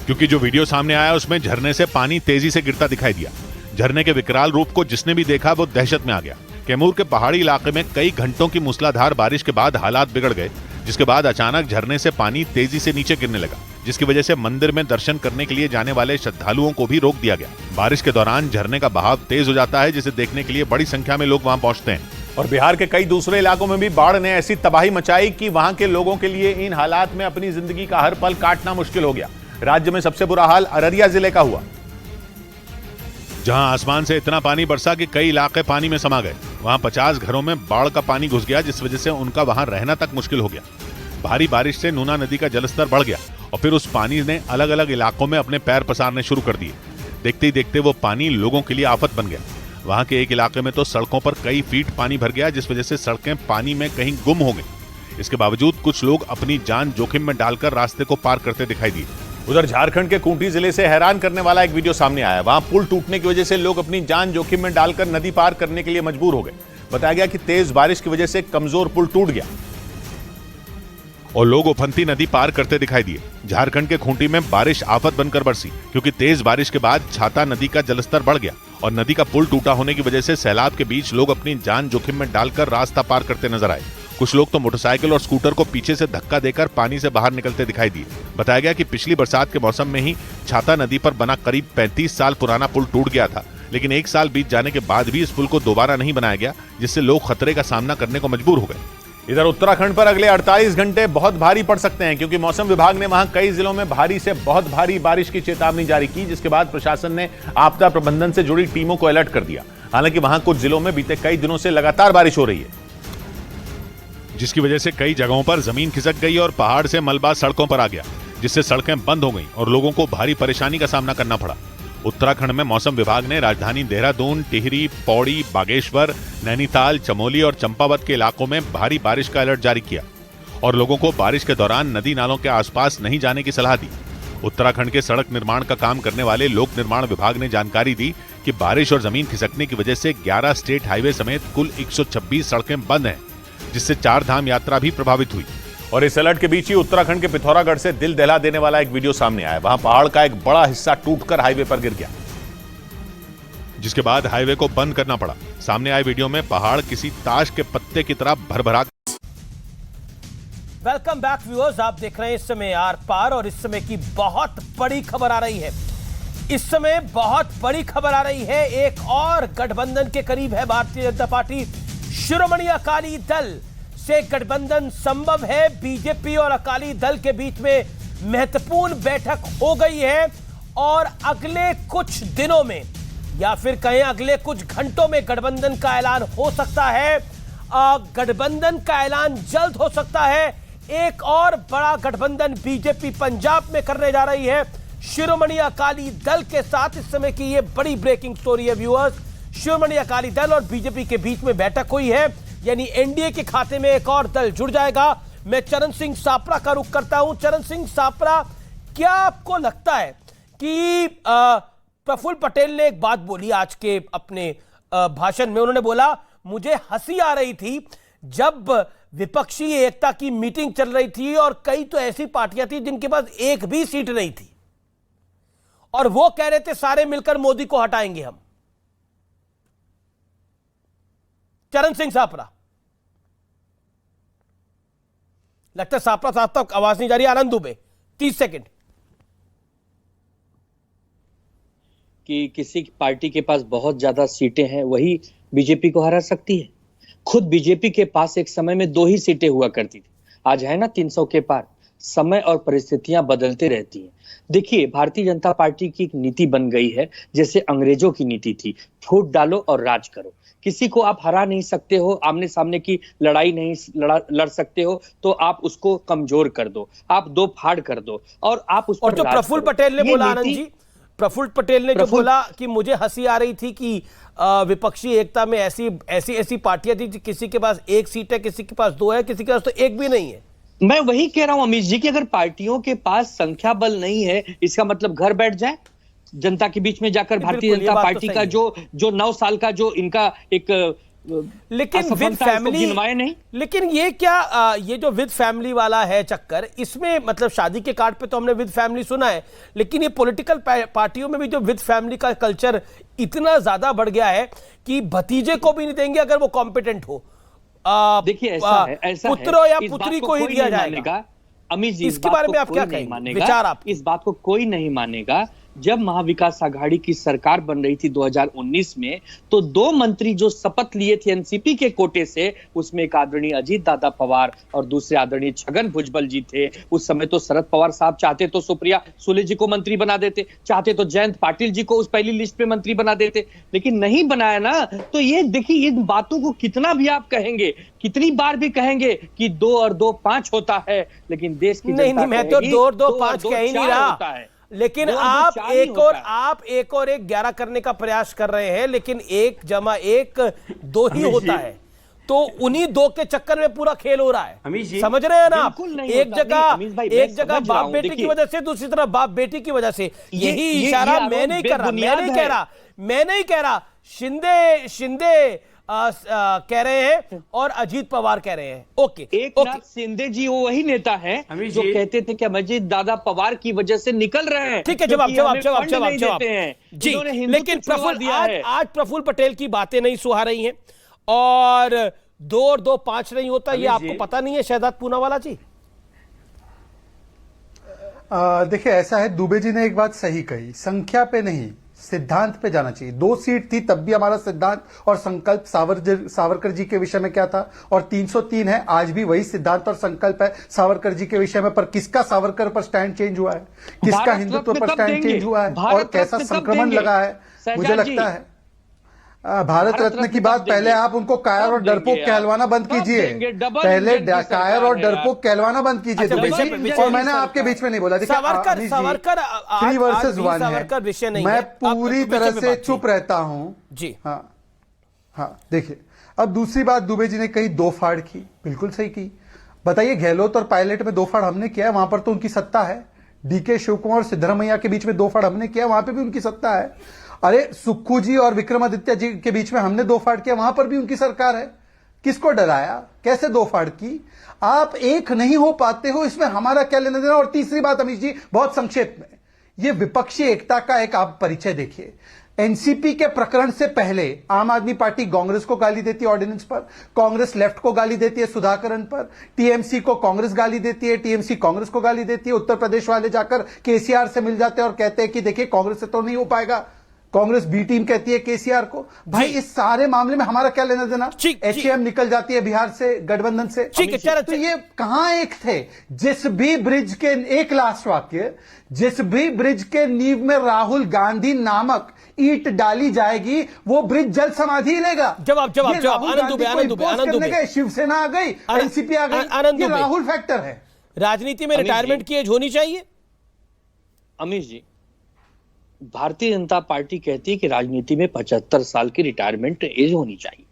क्योंकि जो वीडियो सामने आया उसमें झरने से पानी तेजी से गिरता दिखाई दिया। झरने के विकराल रूप को जिसने भी देखा वो दहशत में आ गया। कैमूर के पहाड़ी इलाके में कई घंटों की मूसलाधार बारिश के बाद हालात बिगड़ गए, जिसके बाद अचानक झरने से पानी तेजी से नीचे गिरने लगा, जिसकी वजह से मंदिर में दर्शन करने के लिए जाने वाले श्रद्धालुओं को भी रोक दिया गया। बारिश के दौरान झरने का बहाव तेज हो जाता है, जिसे देखने के लिए बड़ी संख्या में लोग वहां पहुंचते हैं। और बिहार के कई दूसरे इलाकों में भी बाढ़ ने ऐसी तबाही मचाई कि वहां के लोगों के लिए इन हालात में अपनी जिंदगी का हर पल काटना मुश्किल हो गया। राज्य में सबसे बुरा हाल अररिया जिले का हुआ, जहां आसमान से इतना पानी बरसा कि कई इलाके पानी में समा गए। वहां 50 घरों में बाढ़ का पानी घुस गया, जिस वजह से उनका वहां रहना तक मुश्किल हो गया। भारी बारिश से नूना नदी का जलस्तर बढ़ गया और फिर उस पानी ने अलग अलग इलाकों में अपने पैर पसारने शुरू कर दिए। देखते ही देखते वो पानी लोगों के लिए आफत बन गया। वहां के एक इलाके में तो सड़कों पर कई फीट पानी भर गया, जिस वजह से सड़कें पानी में कहीं गुम हो गई। इसके बावजूद कुछ लोग अपनी जान जोखिम में डालकर रास्ते को पार करते दिखाई दिए। उधर झारखंड के खूंटी जिले से हैरान करने वाला एक वीडियो सामने आया। वहां पुल टूटने की वजह से लोग अपनी जान जोखिम में डालकर नदी पार करने के लिए मजबूर हो गए। बताया गया कि तेज बारिश की वजह से कमजोर पुल टूट गया और लोग उफनती नदी पार करते दिखाई दिए। झारखंड के खूंटी में बारिश आफत बनकर बरसी, क्योंकि तेज बारिश के बाद छाता नदी का जलस्तर बढ़ गया और नदी का पुल टूटा होने की वजह से सैलाब के बीच लोग अपनी जान जोखिम में डालकर रास्ता पार करते नजर आए। कुछ लोग तो मोटरसाइकिल और स्कूटर को पीछे से धक्का देकर पानी से बाहर निकलते दिखाई दिए। बताया गया कि पिछली बरसात के मौसम में ही छाता नदी पर बना करीब 35 साल पुराना पुल टूट गया था, लेकिन 1 साल बीत जाने के बाद भी इस पुल को दोबारा नहीं बनाया गया, जिससे लोग खतरे का सामना करने को मजबूर हो गए। इधर उत्तराखंड पर अगले 48 घंटे बहुत भारी पड़ सकते हैं, क्योंकि मौसम विभाग ने वहां कई जिलों में भारी से बहुत भारी बारिश की चेतावनी जारी की, जिसके बाद प्रशासन ने आपदा प्रबंधन से जुड़ी टीमों को अलर्ट कर दिया। हालांकि वहां कुछ जिलों में बीते कई दिनों से लगातार बारिश हो रही है, जिसकी वजह से कई जगहों पर जमीन खिसक गई और पहाड़ से मलबा सड़कों पर आ गया, जिससे सड़कें बंद हो गईं और लोगों को भारी परेशानी का सामना करना पड़ा। उत्तराखंड में मौसम विभाग ने राजधानी देहरादून, टिहरी, पौड़ी, बागेश्वर, नैनीताल, चमोली और चंपावत के इलाकों में भारी बारिश का अलर्ट जारी किया और लोगों को बारिश के दौरान नदी नालों के आसपास नहीं जाने की सलाह दी। उत्तराखंड के सड़क निर्माण का काम करने वाले लोक निर्माण विभाग ने जानकारी दी कि बारिश और जमीन खिसकने की वजह से 11 स्टेट हाईवे समेत कुल 126 सड़कें बंद हैं, जिससे 4 धाम यात्रा भी प्रभावित हुई। और इस अलर्ट के बीच ही उत्तराखंड के पिथौरागढ़ से दिल दहला देने वाला एक वीडियो सामने आया। वहां पहाड़ का एक बड़ा हिस्सा टूटकर हाईवे पर गिर गया, जिसके बाद हाईवे को बंद करना पड़ा। सामने आए वीडियो में पहाड़ किसी ताश के पत्ते की तरह भरभरा। वेलकम बैक व्यूअर्स, आप देख रहे हैं इस समय आर पार और इस समय की बहुत बड़ी खबर आ रही है। इस समय बहुत बड़ी खबर आ रही है। एक और गठबंधन के करीब है भारतीय जनता पार्टी। शिरोमणि अकाली दल से गठबंधन संभव है। बीजेपी और अकाली दल के बीच में महत्वपूर्ण बैठक हो गई है और अगले कुछ दिनों में या फिर कहें अगले कुछ घंटों में गठबंधन का ऐलान हो सकता है। गठबंधन का ऐलान जल्द हो सकता है। एक और बड़ा गठबंधन बीजेपी पंजाब में करने जा रही है शिरोमणि अकाली दल के साथ। इस समय की यह बड़ी ब्रेकिंग स्टोरी है व्यूअर्स। शिरोमणि अकाली दल और बीजेपी के बीच में बैठक हुई है, यानी एनडीए के खाते में एक और दल जुड़ जाएगा। मैं चरण सिंह सापरा का रुख करता हूं। चरण सिंह सापरा, क्या आपको लगता है कि प्रफुल्ल पटेल ने एक बात बोली आज के अपने भाषण में? उन्होंने बोला, मुझे हंसी आ रही थी जब विपक्षी एकता की मीटिंग चल रही थी और कई तो ऐसी पार्टियां थी जिनके पास एक भी सीट नहीं थी और वो कह रहे थे सारे मिलकर मोदी को हटाएंगे हम। चरण सिंह सापरा, लगता है सापरा साहब तक आवाज नहीं जा रही। आनंद दुबे 30 सेकंड। कि किसी पार्टी के पास बहुत ज्यादा सीटें हैं वही बीजेपी को हरा सकती है। खुद बीजेपी के पास एक समय में 2 ही सीटें हुआ करती थी, आज है ना 300 के पार। समय और परिस्थितियां बदलते रहती हैं। देखिए, भारतीय जनता पार्टी की एक नीति बन गई है जैसे अंग्रेजों की नीति थी, फूट डालो और राज करो। किसी को आप हरा नहीं सकते हो, आमने सामने की लड़ाई नहीं लड़ सकते हो, तो आप उसको कमजोर कर दो, आप 2 फाड़ कर दो और आप उस पर। और जो प्रफुल्ल पटेल ने बोला, आनंद जी, प्रफुल्ल पटेल ने जो बोला कि मुझे हंसी आ रही थी कि विपक्षी एकता में ऐसी पार्टियां थी, किसी के पास 1 सीट है, किसी के पास 2 है, किसी के पास तो 1 भी नहीं है। मैं वही कह रहा हूं अमित जी कि अगर पार्टियों के पास संख्या बल नहीं है, इसका मतलब घर बैठ जाए जनता के बीच में जाकर। भारतीय जनता पार्टी का जो 9 साल का जो इनका एक लेकिन विद फैमिली नहीं। लेकिन ये क्या ये जो विद फैमिली वाला है चक्कर, इसमें मतलब शादी के कार्ड पे तो हमने विद फैमिली सुना है, लेकिन ये पॉलिटिकल पार्टियों में भी जो विद फैमिली का कल्चर इतना ज्यादा बढ़ गया है कि भतीजे को भी नहीं देंगे अगर वो कॉम्पिटेंट हो। देखिए ऐसा पुत्रों या इस बात पुत्री को को ही कोई दिया नहीं जाएगा। मानेगा। अमित जी, इसके बारे में आप क्या कहेंगे? विचार आप, इस बात को कोई नहीं मानेगा। जब महाविकास आघाड़ी की सरकार बन रही थी 2019 में, तो 2 मंत्री जो शपथ लिए थे एनसीपी के कोटे से, उसमें एक आदरणीय अजीत दादा पवार और दूसरे आदरणीय छगन भुजबल जी थे। उस समय तो शरद पवार साहब चाहते तो सुप्रिया सुले जी को मंत्री बना देते, चाहते तो जयंत पाटिल जी को उस पहली लिस्ट पे मंत्री बना देते, लेकिन नहीं बनाया ना। तो ये देखिए, इन बातों को कितना भी आप कहेंगे, कितनी बार भी कहेंगे कि 2 और 2 5 होता है, लेकिन देश की नहीं, मैं तो 2 और 2 5 कह ही नहीं रहा, लेकिन आप एक और एक 11 करने का प्रयास कर रहे हैं, लेकिन 1 + 1 2 ही होता है। तो उन्हीं 2 के चक्कर में पूरा खेल हो रहा है, समझ रहे हैं ना आप? एक जगह बाप बेटी की वजह से, दूसरी तरफ बाप बेटी की वजह से। यही इशारा मैं नहीं कह रहा, शिंदे कह रहे हैं और अजीत पवार कह रहे हैं। ओके, एकनाथ शिंदे जी वो वही नेता हैं जो कहते थे कि अजीत दादा पवार की वजह से निकल रहे हैं। ठीक है, जवाब जी। लेकिन आज प्रफुल्ल पटेल की बातें नहीं सुहा रही हैं, और 2 और 2 5 नहीं होता, ये आपको पता नहीं है शहजाद पूनावाला जी? देखिए, ऐसा है, दुबे जी ने एक बात सही कही, संख्या पे नहीं सिद्धांत पे जाना चाहिए। 2 सीट थी तब भी हमारा सिद्धांत और संकल्प सावरकर जी के विषय में क्या था, और 303 है, आज भी वही सिद्धांत और संकल्प है सावरकर जी के विषय में। पर किसका सावरकर पर स्टैंड चेंज हुआ है, किसका हिंदुत्व पर स्टैंड चेंज हुआ है, और कैसा संक्रमण लगा है? मुझे लगता है भारत रत्न की बात, पहले आप उनको कायर और डरपोक कहलवाना बंद कीजिए, पहले कायर और डरपोक कहलवाना बंद कीजिए दुबे जी। और मैंने आपके बीच में नहीं बोला, देखिए 3 वर्सेस 1 है, मैं पूरी तरह से चुप रहता हूं जी। हाँ, देखिए, अब दूसरी बात दुबे जी ने कही 2 फाड़ की, बिल्कुल सही की। बताइए, गहलोत और पायलट में 2 फाड़ हमने किया है, वहां पर तो उनकी सत्ता है। डीके शिवकुमार और सिद्धरामैया के बीच में 2 फाड़ हमने किया, वहां पे भी उनकी सत्ता है। अरे सुक्खू जी और विक्रमादित्य जी के बीच में हमने 2 फाड़ किया, वहां पर भी उनकी सरकार है। किसको डराया, कैसे 2 फाड़ की? आप एक नहीं हो पाते हो, इसमें हमारा क्या लेना देना? और तीसरी बात अमित जी, बहुत संक्षेप में, ये विपक्षी एकता का एक आप परिचय देखिए। एनसीपी के प्रकरण से पहले आम आदमी पार्टी कांग्रेस को गाली देती है ऑर्डिनेंस पर, कांग्रेस लेफ्ट को गाली देती है सुधाकरण पर, टीएमसी को कांग्रेस गाली देती है, टीएमसी कांग्रेस को गाली देती है। उत्तर प्रदेश वाले जाकर केसीआर से मिल जाते हैं और कहते हैं कि देखिए कांग्रेस से तो नहीं हो पाएगा, कांग्रेस बी टीम कहती है केसीआर को। भाई, इस सारे मामले में हमारा क्या लेना देना? एचएम निकल जाती है बिहार से, गठबंधन से। तो ये कहां एक थे? जिस भी ब्रिज के, एक लास्ट वाक्य, जिस भी ब्रिज के नींव में राहुल गांधी नामक ईंट डाली जाएगी, वो ब्रिज जल समाधि लेगा। जवाब आनंद दुबे, शिवसेना आ गई, एनसीपी आ गई, ये राहुल फैक्टर है। राजनीति में रिटायरमेंट की एज होनी चाहिए? अमित जी, भारतीय जनता पार्टी कहती है कि राजनीति में 75 साल की रिटायरमेंट एज होनी चाहिए।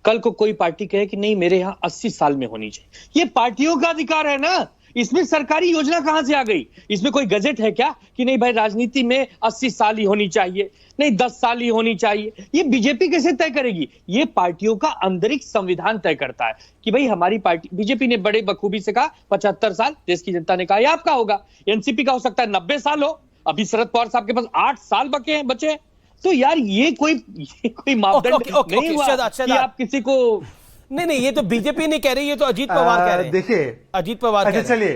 कल को कोई पार्टी कहे कि नहीं मेरे यहां 80 साल में होनी चाहिए, ये पार्टियों का अधिकार है ना। इसमें सरकारी योजना कहां से आ गई? इसमें कोई गजट है क्या कि नहीं भाई राजनीति में 80 साल ही होनी चाहिए, नहीं 10 साल ही होनी चाहिए? ये बीजेपी कैसे तय करेगी? ये पार्टियों का आंतरिक संविधान तय करता है कि भाई हमारी पार्टी, बीजेपी ने बड़े बखूबी से कहा 75 साल, देश की जनता ने कहा ये आपका होगा। एनसीपी का हो सकता है 90 साल हो, अभी शरद पवार साहब के पास 8 साल बचे हैं। तो यार ये कोई मापदंड नहीं हुआ कि आप किसी को नहीं, ये तो बीजेपी नहीं कह रही, ये तो अजीत पवार कह रहे हैं। देखिए, अजीत पवार। अच्छा चलिए,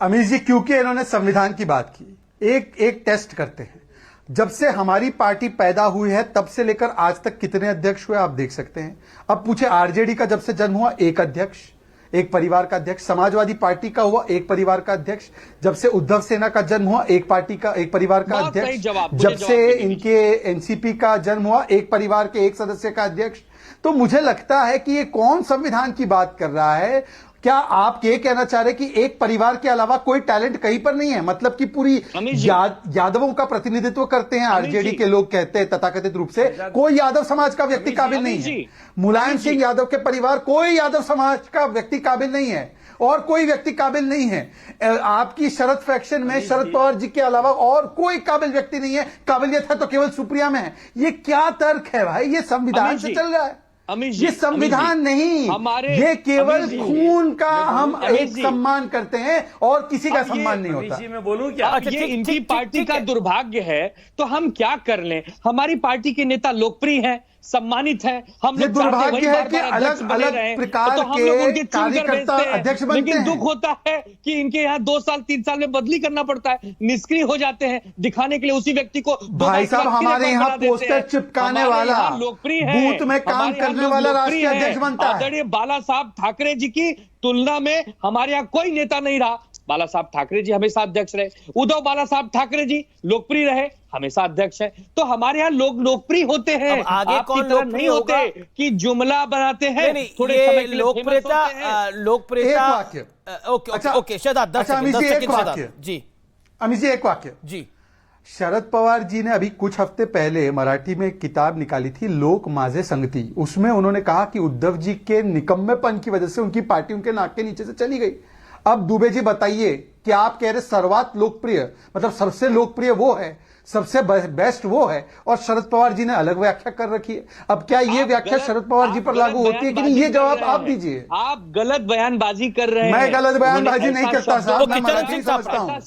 अमित जी, क्योंकि इन्होंने संविधान की बात की, एक टेस्ट करते हैं। जब से हमारी पार्टी पैदा हुई है तब से लेकर आज तक कितने अध्यक्ष हुए आप देख सकते हैं। अब पूछे आरजेडी का जब से जन्म हुआ, 1 अध्यक्ष, एक परिवार का अध्यक्ष। समाजवादी पार्टी का हुआ, 1 परिवार का अध्यक्ष। जब से उद्धव सेना का जन्म हुआ, 1 परिवार का अध्यक्ष। जब से इनके एनसीपी का जन्म हुआ, 1 परिवार के 1 सदस्य का अध्यक्ष। तो मुझे लगता है कि ये कौन संविधान की बात कर रहा है? क्या आप ये कहना चाह रहे कि एक परिवार के अलावा कोई टैलेंट कहीं पर नहीं है? मतलब कि पूरी यादवों का प्रतिनिधित्व करते हैं आरजेडी के लोग, कहते हैं तथाकथित रूप से कोई यादव समाज का व्यक्ति काबिल नहीं है। मुलायम सिंह यादव के परिवार, कोई यादव समाज का व्यक्ति काबिल नहीं है, और कोई व्यक्ति काबिल नहीं है। आपकी शरद फैक्शन में शरद पवार जी के अलावा और कोई काबिल व्यक्ति नहीं है। काबिलियत है तो केवल सुप्रिया में है। ये क्या तर्क है भाई? ये संविधान से चल रहा है, ये संविधान नहीं, ये केवल खून का हम एक सम्मान करते हैं और किसी का सम्मान नहीं होता। मैं बोलूं क्या? ये इनकी पार्टी का दुर्भाग्य है, तो हम क्या कर लें? हमारी पार्टी के नेता लोकप्रिय हैं, सम्मानित है। हम ये लोग चाहते हैं वही दुर्भाग्य है बार कि बार अध्यक्ष अलग बने अलग रहें। प्रकार तो हम लोग उनके के चुनकर कार्यकर्ता भेजते हैं। अध्यक्ष बनते लेकिन हैं। दुख होता है कि इनके यहाँ 2 साल 3 साल में बदली करना पड़ता है, निष्क्रिय हो जाते हैं, दिखाने के लिए उसी व्यक्ति को भाई साहब, हमारे यहाँ पोस्टर चिपकाने वाला, लोकप्रिय है, बूथ में काम करने वाला राष्ट्रीय अध्यक्ष बनता है। आदरणीय बाला साहब ठाकरे जी की तुलना में हमारे यहाँ कोई नेता नहीं रहा। बाला साहब ठाकरे जी हमेशा अध्यक्ष रहे, उद्धव बाला साहब ठाकरे जी लोकप्रिय रहे, हमेशा अध्यक्ष है। तो हमारे यहाँ लोग लोकप्रिय होते हैं, अब आगे आपकी कौन तरह लोकप्रिय नहीं होते होगा? कि जुमला बनाते हैं, नहीं, थोड़े ये समय के लिए लोकप्रियता famous होते हैं। लोकप्रियता एक वाक्य। ओके अच्छा, ओके शहजाद 10 अमित जी, एक सेकंड वाक्य। शहजाद जी अमित जी, एक वाक्य। जी शरद पवार जी ने अभी कुछ हफ्ते पहले मराठी में एक किताब निकाली थी, लोक माझे संगति। उसमें उन्होंने कहा कि उद्धव जी के निकम्मेपन की वजह से उनकी पार्टी उनके नाक के नीचे से चली गई। अब दुबे जी बताइए कि आप कह रहे सर्वात लोकप्रिय, मतलब सबसे लोकप्रिय वो है, सबसे बेस्ट वो है, और शरद पवार जी ने अलग व्याख्या कर रखी है। अब क्या ये व्याख्या शरद पवार जी पर लागू होती है कि नहीं, ये जवाब आप दीजिए। आप गलत बयानबाजी कर रहे हैं। मैं गलत बयानबाजी नहीं करता साहब, मैं चरण मराठी सिंह समझता हूं।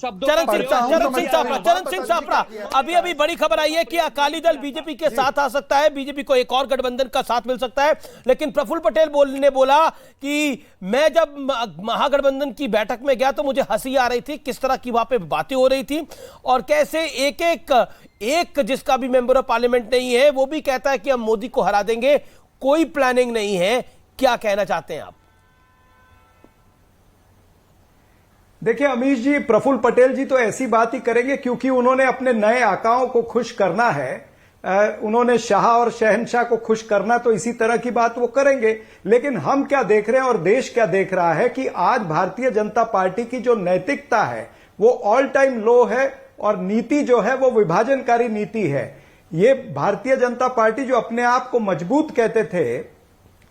चरण सिंह सापरा अभी बड़ी खबर आई है कि अकाली दल बीजेपी के साथ आ सकता है, बीजेपी को एक और गठबंधन का साथ मिल सकता है। लेकिन प्रफुल्ल पटेल ने बोला कि मैं जब महागठबंधन की बैठक में गया तो मुझे हंसी आ रही थी, किस तरह की वहां पे बातें हो रही थी, और कैसे एक जिसका भी मेंबर ऑफ पार्लियामेंट नहीं है वो भी कहता है कि हम मोदी को हरा देंगे, कोई प्लानिंग नहीं है। क्या कहना चाहते हैं आप? देखिए अमीश जी, प्रफुल्ल पटेल जी तो ऐसी बात ही करेंगे क्योंकि उन्होंने अपने नए आकाओं को खुश करना है। उन्होंने शाह और शहनशाह को खुश करना, तो इसी तरह की बात वो करेंगे। लेकिन हम क्या देख रहे हैं और देश क्या देख रहा है कि आज भारतीय जनता पार्टी की जो नैतिकता है वो ऑल टाइम लो है, और नीति जो है वो विभाजनकारी नीति है। ये भारतीय जनता पार्टी जो अपने आप को मजबूत कहते थे,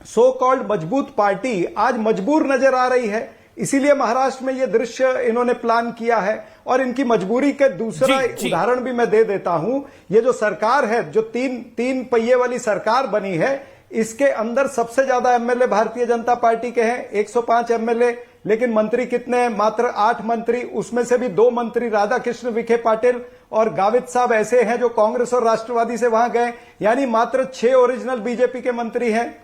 सो कॉल्ड मजबूत पार्टी, आज मजबूर नजर आ रही है। इसीलिए महाराष्ट्र में ये दृश्य इन्होंने प्लान किया है। और इनकी मजबूरी के दूसरा उदाहरण भी मैं दे देता हूं। ये जो सरकार है, जो तीन पहिए वाली सरकार बनी है, इसके अंदर सबसे ज्यादा एमएलए भारतीय जनता पार्टी के हैं, 105 एमएलए। लेकिन मंत्री कितने हैं? मात्र 8 मंत्री। उसमें से भी 2 मंत्री राधाकृष्ण विखे पाटिल और गावित साहब ऐसे हैं जो कांग्रेस और राष्ट्रवादी से वहां गए, यानी मात्र 6 ओरिजिनल बीजेपी के मंत्री हैं।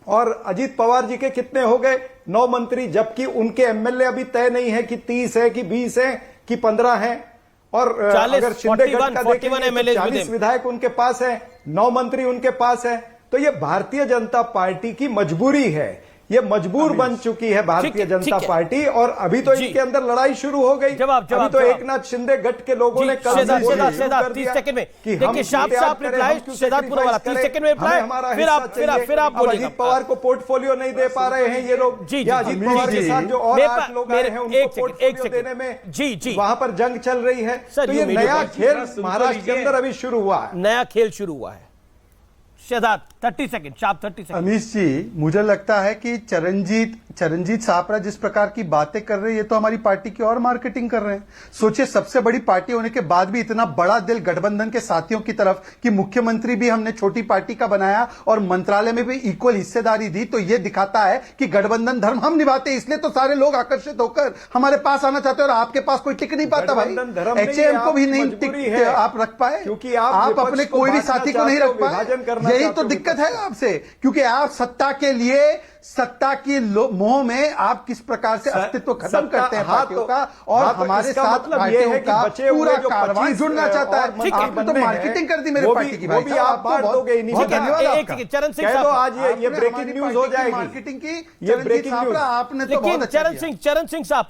और अजीत पवार जी के कितने हो गए? 9 मंत्री, जबकि उनके एमएलए अभी तय नहीं है कि 30 है कि 20 है कि 15 है। और अगर शिंदे गढ़ का देखेंगे 40 विधायक उनके पास है, 9 मंत्री उनके पास है। तो ये भारतीय जनता पार्टी की मजबूरी है, ये मजबूर बन चुकी है भारतीय जनता पार्टी। और अभी तो इनके अंदर लड़ाई शुरू हो गई। अभी तो एकनाथ शिंदे गठ के लोगों ने कल 30 सेकंड में देखिए, साफ रिप्लाई शहजाद पुरवाला 30 सेकंड में रिप्लाई, फिर आप बोलिए। अजीत पवार को पोर्टफोलियो नहीं दे पा रहे हैं ये लोग, या अजीत पवार के साथ जो और 8 लोग आए हैं उनको पोर्टफोलियो देने में वहां पर जंग चल रही है। तो ये नया खेल महाराष्ट्र के अंदर अभी शुरू हुआ है, नया खेल शुरू हुआ है। शहजाद 30 सेकंड, शाप 30 सेकंड। अमीश जी, मुझे लगता है कि चरणजीत सापरा जिस प्रकार की बातें कर रहे हैं, ये तो हमारी पार्टी की और मार्केटिंग कर रहे हैं। सोचिए, सबसे बड़ी पार्टी होने के बाद भी इतना बड़ा दिल गठबंधन के साथियों की तरफ कि मुख्यमंत्री भी हमने छोटी पार्टी का बनाया और मंत्रालय में भी इक्वल हिस्सेदारी दी। तो ये दिखाता है कि गठबंधन धर्म हम निभाते, इसलिए तो सारे लोग आकर्षित होकर हमारे पास आना चाहते हैं। और आपके पास कोई टिक नहीं पाता भाई, HAM को भी नहीं टिक आप रख पाए, क्योंकि आप अपने कोई भी साथी को नहीं रख पाए। यही तो दिक्कत है आपसे, क्योंकि आप सत्ता के लिए, सत्ता की मोह में आप किस प्रकार से अस्तित्व खत्म करते हैं पार्टियों का, और हमारे साथ पार्टियों का पूरा कार्रवाई जुड़ना चाहता है। आपने तो मार्केटिंग कर दी मेरे पार्टी की, वो भी आप बांट दोगे। बहुत धन्यवाद आपका। चरण सिंह साहब, आज ये ब्रेकिंग न्यूज हो जाएगी मार्केटिंग की, ये ब्रेकिंग न्यूज आपने तो बहुत अच्छा किया। चरण सिंह साहब,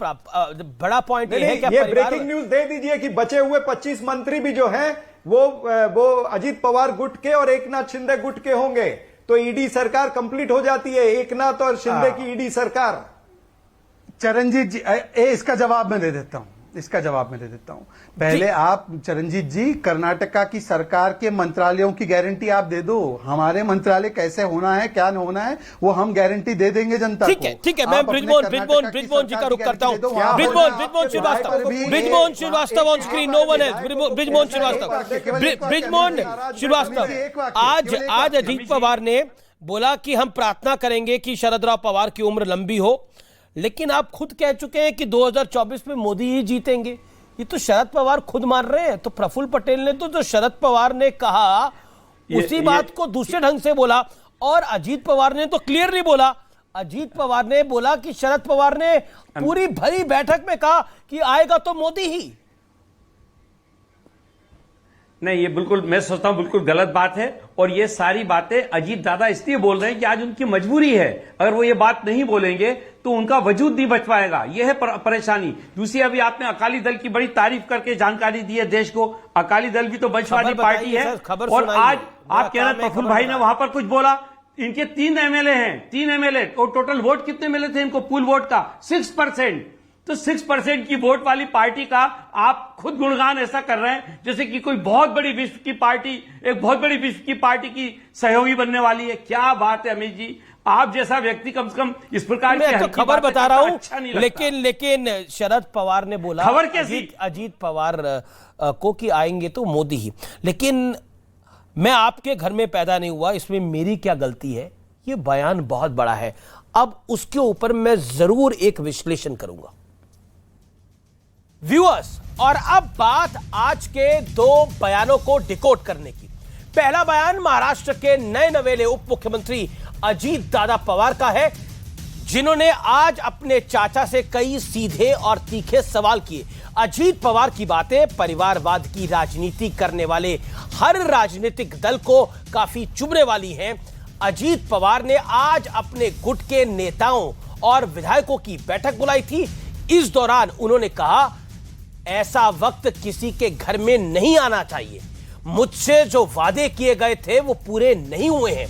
बड़ा पॉइंट ये है कि ये ब्रेकिंग न्यूज दे दीजिए कि बचे हुए 25 मंत्री भी जो हैं वो अजीत पवार गुट के और एकनाथ शिंदे गुट के होंगे, तो ईडी सरकार कंप्लीट हो जाती है, एकनाथ और शिंदे की ईडी सरकार। चरणजीत जी, इसका जवाब मैं दे देता हूं, पहले आप चरणजीत जी, कर्नाटका की सरकार के मंत्रालयों की गारंटी आप दे दो। हमारे मंत्रालय कैसे होना है, क्या होना है, वो हम गारंटी दे देंगे जनता को। ठीक है। मैं ब्रिजमोहन जी का रुख करता हूं। Brijmohan Shrivastava on screen, no one else. Brijmohan Shrivastava, आज अजीत पवार ने बोला कि हम प्रार्थना करेंगे कि शरद राव पवार की उम्र लंबी हो, लेकिन आप खुद कह चुके हैं कि 2024 में मोदी ही जीतेंगे। ये तो शरद पवार खुद मान रहे हैं। तो प्रफुल्ल पटेल ने तो जो शरद पवार ने कहा उसी बात को दूसरे ढंग से बोला। और अजीत पवार ने तो क्लियरली बोला, अजीत पवार ने बोला कि शरद पवार ने पूरी भरी बैठक में कहा कि आएगा तो मोदी ही। नहीं, ये बिल्कुल मैं सोचता हूं बिल्कुल गलत बात है। और ये सारी बातें अजीत दादा इसलिए बोल रहे हैं कि आज उनकी मजबूरी है। अगर वो ये बात नहीं बोलेंगे तो उनका वजूद नहीं बच पाएगा। ये है परेशानी। दूसरी, अभी आपने अकाली दल की बड़ी तारीफ करके जानकारी दी है देश को। अकाली दल भी तो वंशवादी पार्टी है। और आज आप कह रहे हैं प्रफुल्ल भाई ने वहां पर कुछ बोला। इनके 3 एमएलए हैं, 3 एमएलए, और टोटल वोट कितने मिले थे इनको पूल वोट का? 6%। तो 6% की वोट वाली पार्टी का आप खुद गुणगान ऐसा कर रहे हैं जैसे कि कोई बहुत बड़ी विश्व की पार्टी, एक बहुत बड़ी विश्व की पार्टी की सहयोगी बनने वाली है। क्या बात है अमित जी, आप जैसा व्यक्ति कम से कम इस प्रकार की तो खबर बता रहा हूं। अच्छा लेकिन शरद पवार ने बोला, खबर कैसी? अजीत पवार को कि आएंगे तो मोदी ही। लेकिन मैं आपके घर में पैदा नहीं हुआ, इसमें मेरी क्या गलती है, ये बयान बहुत बड़ा है। अब उसके ऊपर मैं जरूर एक विश्लेषण करूंगा व्यूअर्स। और अब बात आज के 2 बयानों को डिकोड करने की। पहला बयान महाराष्ट्र के नए नवेले उप मुख्यमंत्री अजीत दादा पवार का है, जिन्होंने आज अपने चाचा से कई सीधे और तीखे सवाल किए। अजीत पवार की बातें परिवारवाद की राजनीति करने वाले हर राजनीतिक दल को काफी चुभने वाली हैं। अजीत पवार ने आज अपने गुट के नेताओं और विधायकों की बैठक बुलाई थी। इस दौरान उन्होंने कहा, ऐसा वक्त किसी के घर में नहीं आना चाहिए। मुझसे जो वादे किए गए थे वो पूरे नहीं हुए हैं।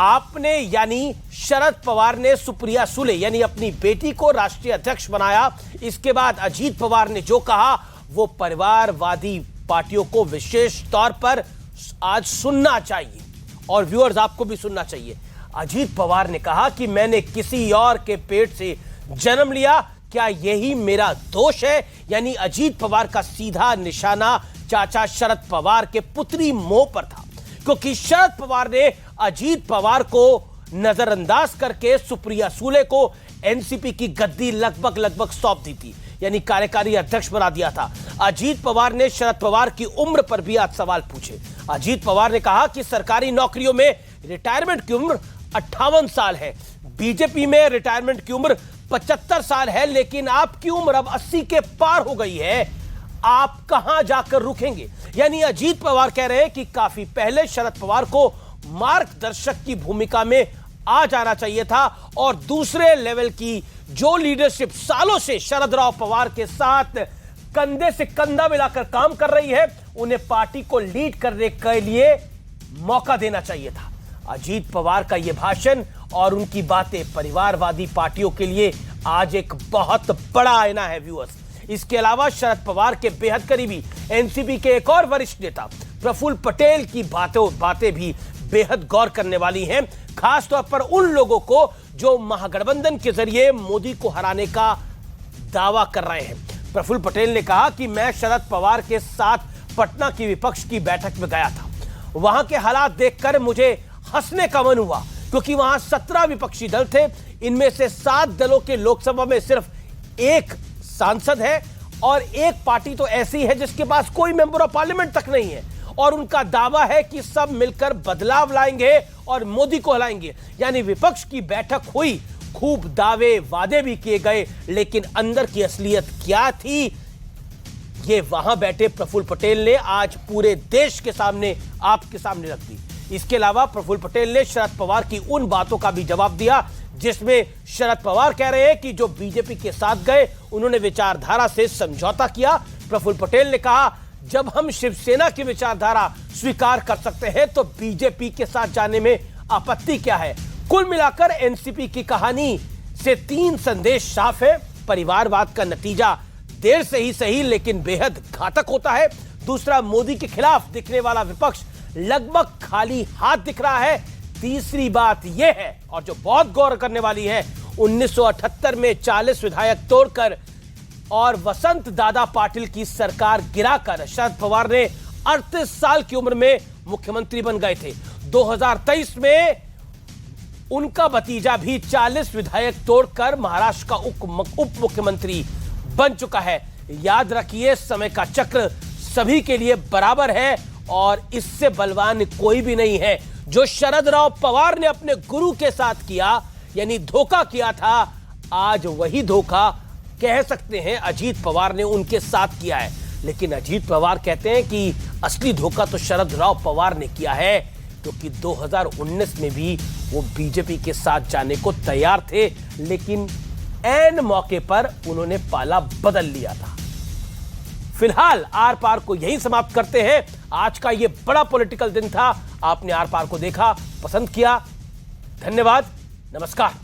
आपने यानी शरद पवार ने सुप्रिया सुले यानी अपनी बेटी को राष्ट्रीय अध्यक्ष बनाया। इसके बाद अजीत पवार ने जो कहा वो परिवारवादी पार्टियों को विशेष तौर पर आज सुनना चाहिए और व्यूअर्स आपको भी सुनना चाहिए। अजीत पवार ने कहा कि मैंने किसी और के पेट से जन्म लिया, क्या यही मेरा दोष है? यानी अजीत पवार का सीधा निशाना चाचा शरद पवार के पुत्री मोह पर था, क्योंकि शरद पवार ने अजीत पवार को नजरअंदाज करके सुप्रिया सुले को एनसीपी की गद्दी लगभग सौंप दी थी, यानी कार्यकारी अध्यक्ष बना दिया था। अजीत पवार ने शरद पवार की उम्र पर भी आज सवाल पूछे। अजीत पवार ने कहा कि सरकारी नौकरियों में रिटायरमेंट की उम्र 58 साल है, बीजेपी में रिटायरमेंट की उम्र 75 साल है, लेकिन आपकी उम्र अब 80 के पार हो गई है, आप कहां जाकर रुकेंगे? यानी अजीत पवार कह रहे हैं कि काफी पहले शरद पवार को मार्गदर्शक की भूमिका में आ जाना चाहिए था और दूसरे लेवल की जो लीडरशिप सालों से शरद राव पवार के साथ कंधे से कंधा मिलाकर काम कर रही है, उन्हें पार्टी को लीड करने के लिए मौका देना चाहिए था। अजीत पवार का यह भाषण और उनकी बातें परिवारवादी पार्टियों के लिए आज एक बहुत बड़ा आईना है व्यूअर्स। इसके अलावा शरद पवार के बेहद करीबी एनसीपी के एक और वरिष्ठ नेता प्रफुल्ल पटेल की बातें भी बेहद गौर करने वाली हैं, खासतौर पर उन लोगों को जो महागठबंधन के जरिए मोदी को हराने का दावा कर रहे हैं। प्रफुल्ल पटेल ने कहा कि मैं शरद पवार के साथ पटना की विपक्ष की बैठक में गया था, वहां के हालात देखकर मुझे हंसने का मन हुआ, क्योंकि वहां 17 विपक्षी दल थे, इनमें से 7 दलों के लोकसभा में सिर्फ एक सांसद है और एक पार्टी तो ऐसी है जिसके पास कोई मेंबर ऑफ पार्लियामेंट तक नहीं है, और उनका दावा है कि सब मिलकर बदलाव लाएंगे और मोदी को हलाएंगे। यानी विपक्ष की बैठक हुई, खूब दावे वादे भी किए गए, लेकिन अंदर की असलियत क्या थी ये वहां बैठे प्रफुल्ल पटेल ने आज पूरे देश के सामने आपके सामने रख दी। इसके अलावा प्रफुल्ल पटेल ने शरद पवार की उन बातों का भी जवाब दिया जिसमें शरद पवार कह रहे हैं कि जो बीजेपी के साथ गए उन्होंने विचारधारा से समझौता किया। प्रफुल्ल पटेल ने कहा, जब हम शिवसेना की विचारधारा स्वीकार कर सकते हैं तो बीजेपी के साथ जाने में आपत्ति क्या है? कुल मिलाकर एनसीपी की कहानी से 3 संदेश साफ है। परिवारवाद का नतीजा देर से ही सही लेकिन बेहद घातक होता है। दूसरा, मोदी के खिलाफ दिखने वाला विपक्ष लगभग खाली हाथ दिख रहा है। तीसरी बात यह है और जो बहुत गौर करने वाली है, 1978 में 40 विधायक तोड़कर और वसंत दादा पाटिल की सरकार गिराकर शरद पवार ने 38 साल की उम्र में मुख्यमंत्री बन गए थे। 2023 में उनका भतीजा भी 40 विधायक तोड़कर महाराष्ट्र का उप मुख्यमंत्री बन चुका है। याद रखिए, समय का चक्र सभी के लिए बराबर है और इससे बलवान कोई भी नहीं है। जो शरद राव पवार ने अपने गुरु के साथ किया, यानी धोखा किया था, आज वही धोखा कह सकते हैं अजीत पवार ने उनके साथ किया है। लेकिन अजीत पवार कहते हैं कि असली धोखा तो शरद राव पवार ने किया है, क्योंकि 2019 में भी वो बीजेपी के साथ जाने को तैयार थे, लेकिन ऐन मौके पर उन्होंने पाला बदल लिया था। फिलहाल आर पार को यहीं समाप्त करते हैं। आज का ये बड़ा पॉलिटिकल दिन था। आपने आर पार को देखा, पसंद किया, धन्यवाद, नमस्कार।